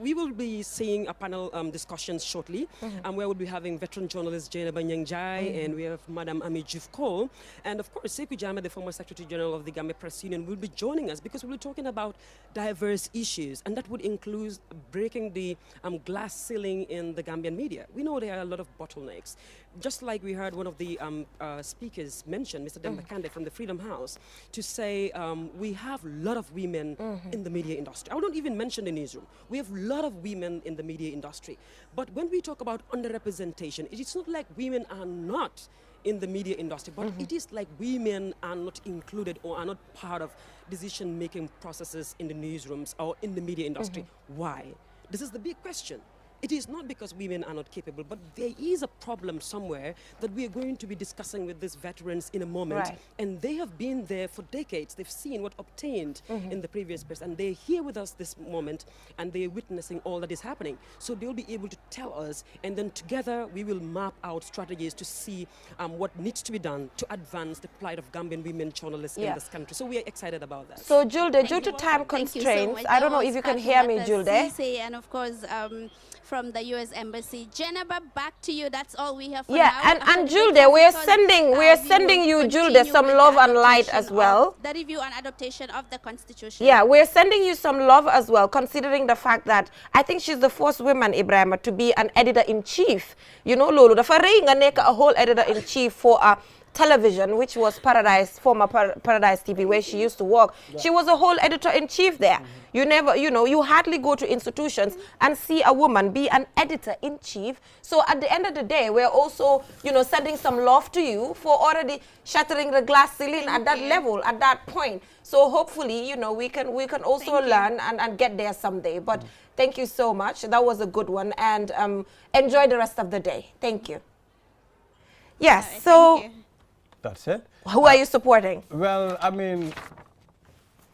S13: we will be seeing a panel discussion shortly, where we'll be having veteran journalist Jainaba Nyangjai, and we have Madam Ami Jufko, and of course Sekou Jammeh, the former Secretary General of the Gambia Press Union, will be joining us, because we'll be talking about diverse issues, and that would include breaking the glass ceiling in the Gambian media. We know there are a lot of bottlenecks. Just like we heard one of the speakers mention, Mr. Demba Kande from the Freedom House, to say we have a lot of women in the media industry. I don't even mention the newsroom. We have a lot of women in the media industry. But when we talk about underrepresentation, it is not like women are not in the media industry, but it is like women are not included or are not part of decision-making processes in the newsrooms or in the media industry. Why? This is the big question. It is not because women are not capable, but there is a problem somewhere that we are going to be discussing with these veterans in a moment.
S1: Right.
S13: And they have been there for decades. They've seen what obtained in the previous press, and they're here with us this moment, and they're witnessing all that is happening. So they'll be able to tell us, and then together we will map out strategies to see what needs to be done to advance the plight of Gambian women journalists in this country. So we are excited about that.
S1: So Julde, due to time constraints, I don't know if you can hear me, Julde.
S10: And of course, from the U.S. Embassy. Jennifer, back to you. That's all we have for
S1: now. And Julde, we are sending you, Julde, some love and light as well.
S10: The review and adaptation of the Constitution.
S1: Yeah, we're sending you some love as well, considering the fact that I think she's the first woman, Ibrahima, to be an editor-in-chief. You know, Lolo, the Faringa a whole editor-in-chief for a television, which was Paradise, former Paradise TV, where she used to work. Yeah. She was a whole editor-in-chief there. You never, you know, you hardly go to institutions and see a woman be an editor-in-chief. So at the end of the day, we're also, you know, sending some love to you for already shattering the glass ceiling at that level, at that point. So hopefully, you know, we can also learn and get there someday. But thank you so much. That was a good one. And enjoy the rest of the day. Thank you. Yes, right, so...
S3: That's it.
S1: Who are you supporting?
S3: Well, I mean,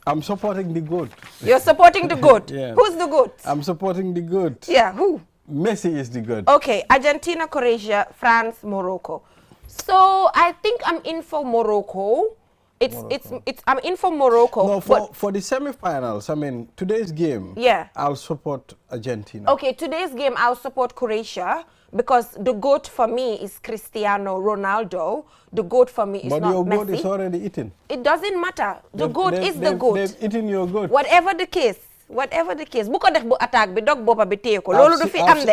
S3: I'm supporting the good.
S1: You're supporting the good?
S3: Yeah.
S1: Who's the good?
S3: I'm supporting the good.
S1: Yeah, who?
S3: Messi is the good.
S1: Okay, Argentina, Croatia, France, Morocco. So I think I'm in for Morocco. I'm in for Morocco.
S3: No, for the semi-finals, I mean, today's game, I'll support Argentina.
S1: Okay, today's game, I'll support Croatia. Because the GOAT for me is Cristiano Ronaldo. The GOAT for me is not Messi.
S3: But your GOAT is already eaten.
S1: It doesn't matter. The GOAT is the GOAT.
S3: They've eaten your GOAT.
S1: Whatever the case. Buko def bu attack bi dog bopa bi teyeko.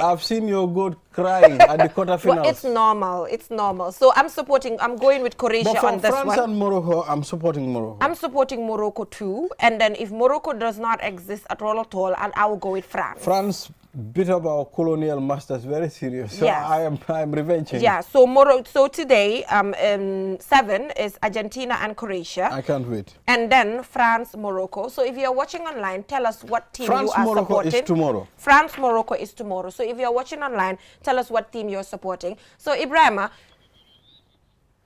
S3: I've seen your GOAT crying at the quarterfinals.
S1: Well, it's normal. It's normal. So I'm going with Croatia on this one.
S3: France and Morocco, I'm supporting Morocco.
S1: I'm supporting Morocco too. And then if Morocco does not exist at all, I will go with France.
S3: France bit of our colonial masters very serious. So yes. I'm revenging.
S1: Yeah, so today 7 is Argentina and Croatia.
S3: I can't wait.
S1: And then France, Morocco. So if you're watching online, tell us what team you are
S3: Morocco
S1: supporting.
S3: Is tomorrow.
S1: France, Morocco is tomorrow. So if you're watching online, tell us what team you're supporting. So Ibrahima,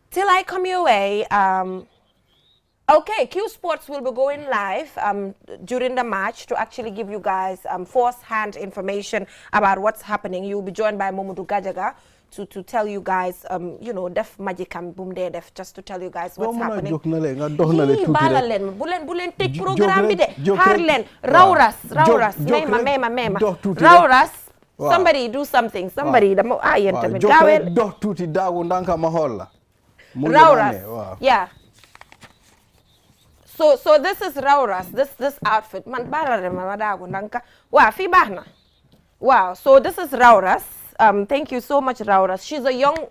S1: till I come your way, Okay, Q Sports will be going live during the match to actually give you guys first-hand information about what's happening. You'll be joined by Momodu Gajaga to tell you guys, you know, def magic and boom there, def just to tell you guys what's happening. Bulen take program bide. Harlen, Rauras, mema. Rauras. Somebody do something. Somebody Rauras. Yeah. So this is Rauras, this outfit. Man wow, so this is Rauras. Thank you so much, Rauras. She's a young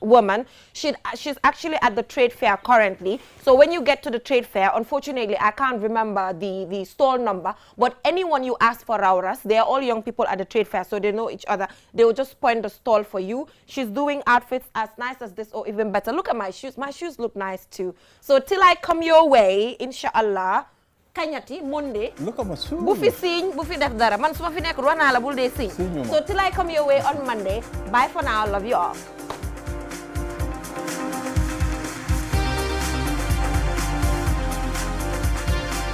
S1: woman. She's actually at the trade fair currently. So when you get to the trade fair, unfortunately, I can't remember the stall number, but anyone you ask for Rauras, they are all young people at the trade fair, so they know each other. They will just point the stall for you. She's doing outfits as nice as this or even better. Look at my shoes. My shoes look nice too. So till I come your way, inshallah, Kanyati, Monday.
S3: Look at my shoes.
S1: Buffy sing, Buffy def dara. Man suma fi nek rwana la bul de sing. So till I come your way on Monday. Bye for now. Love you all.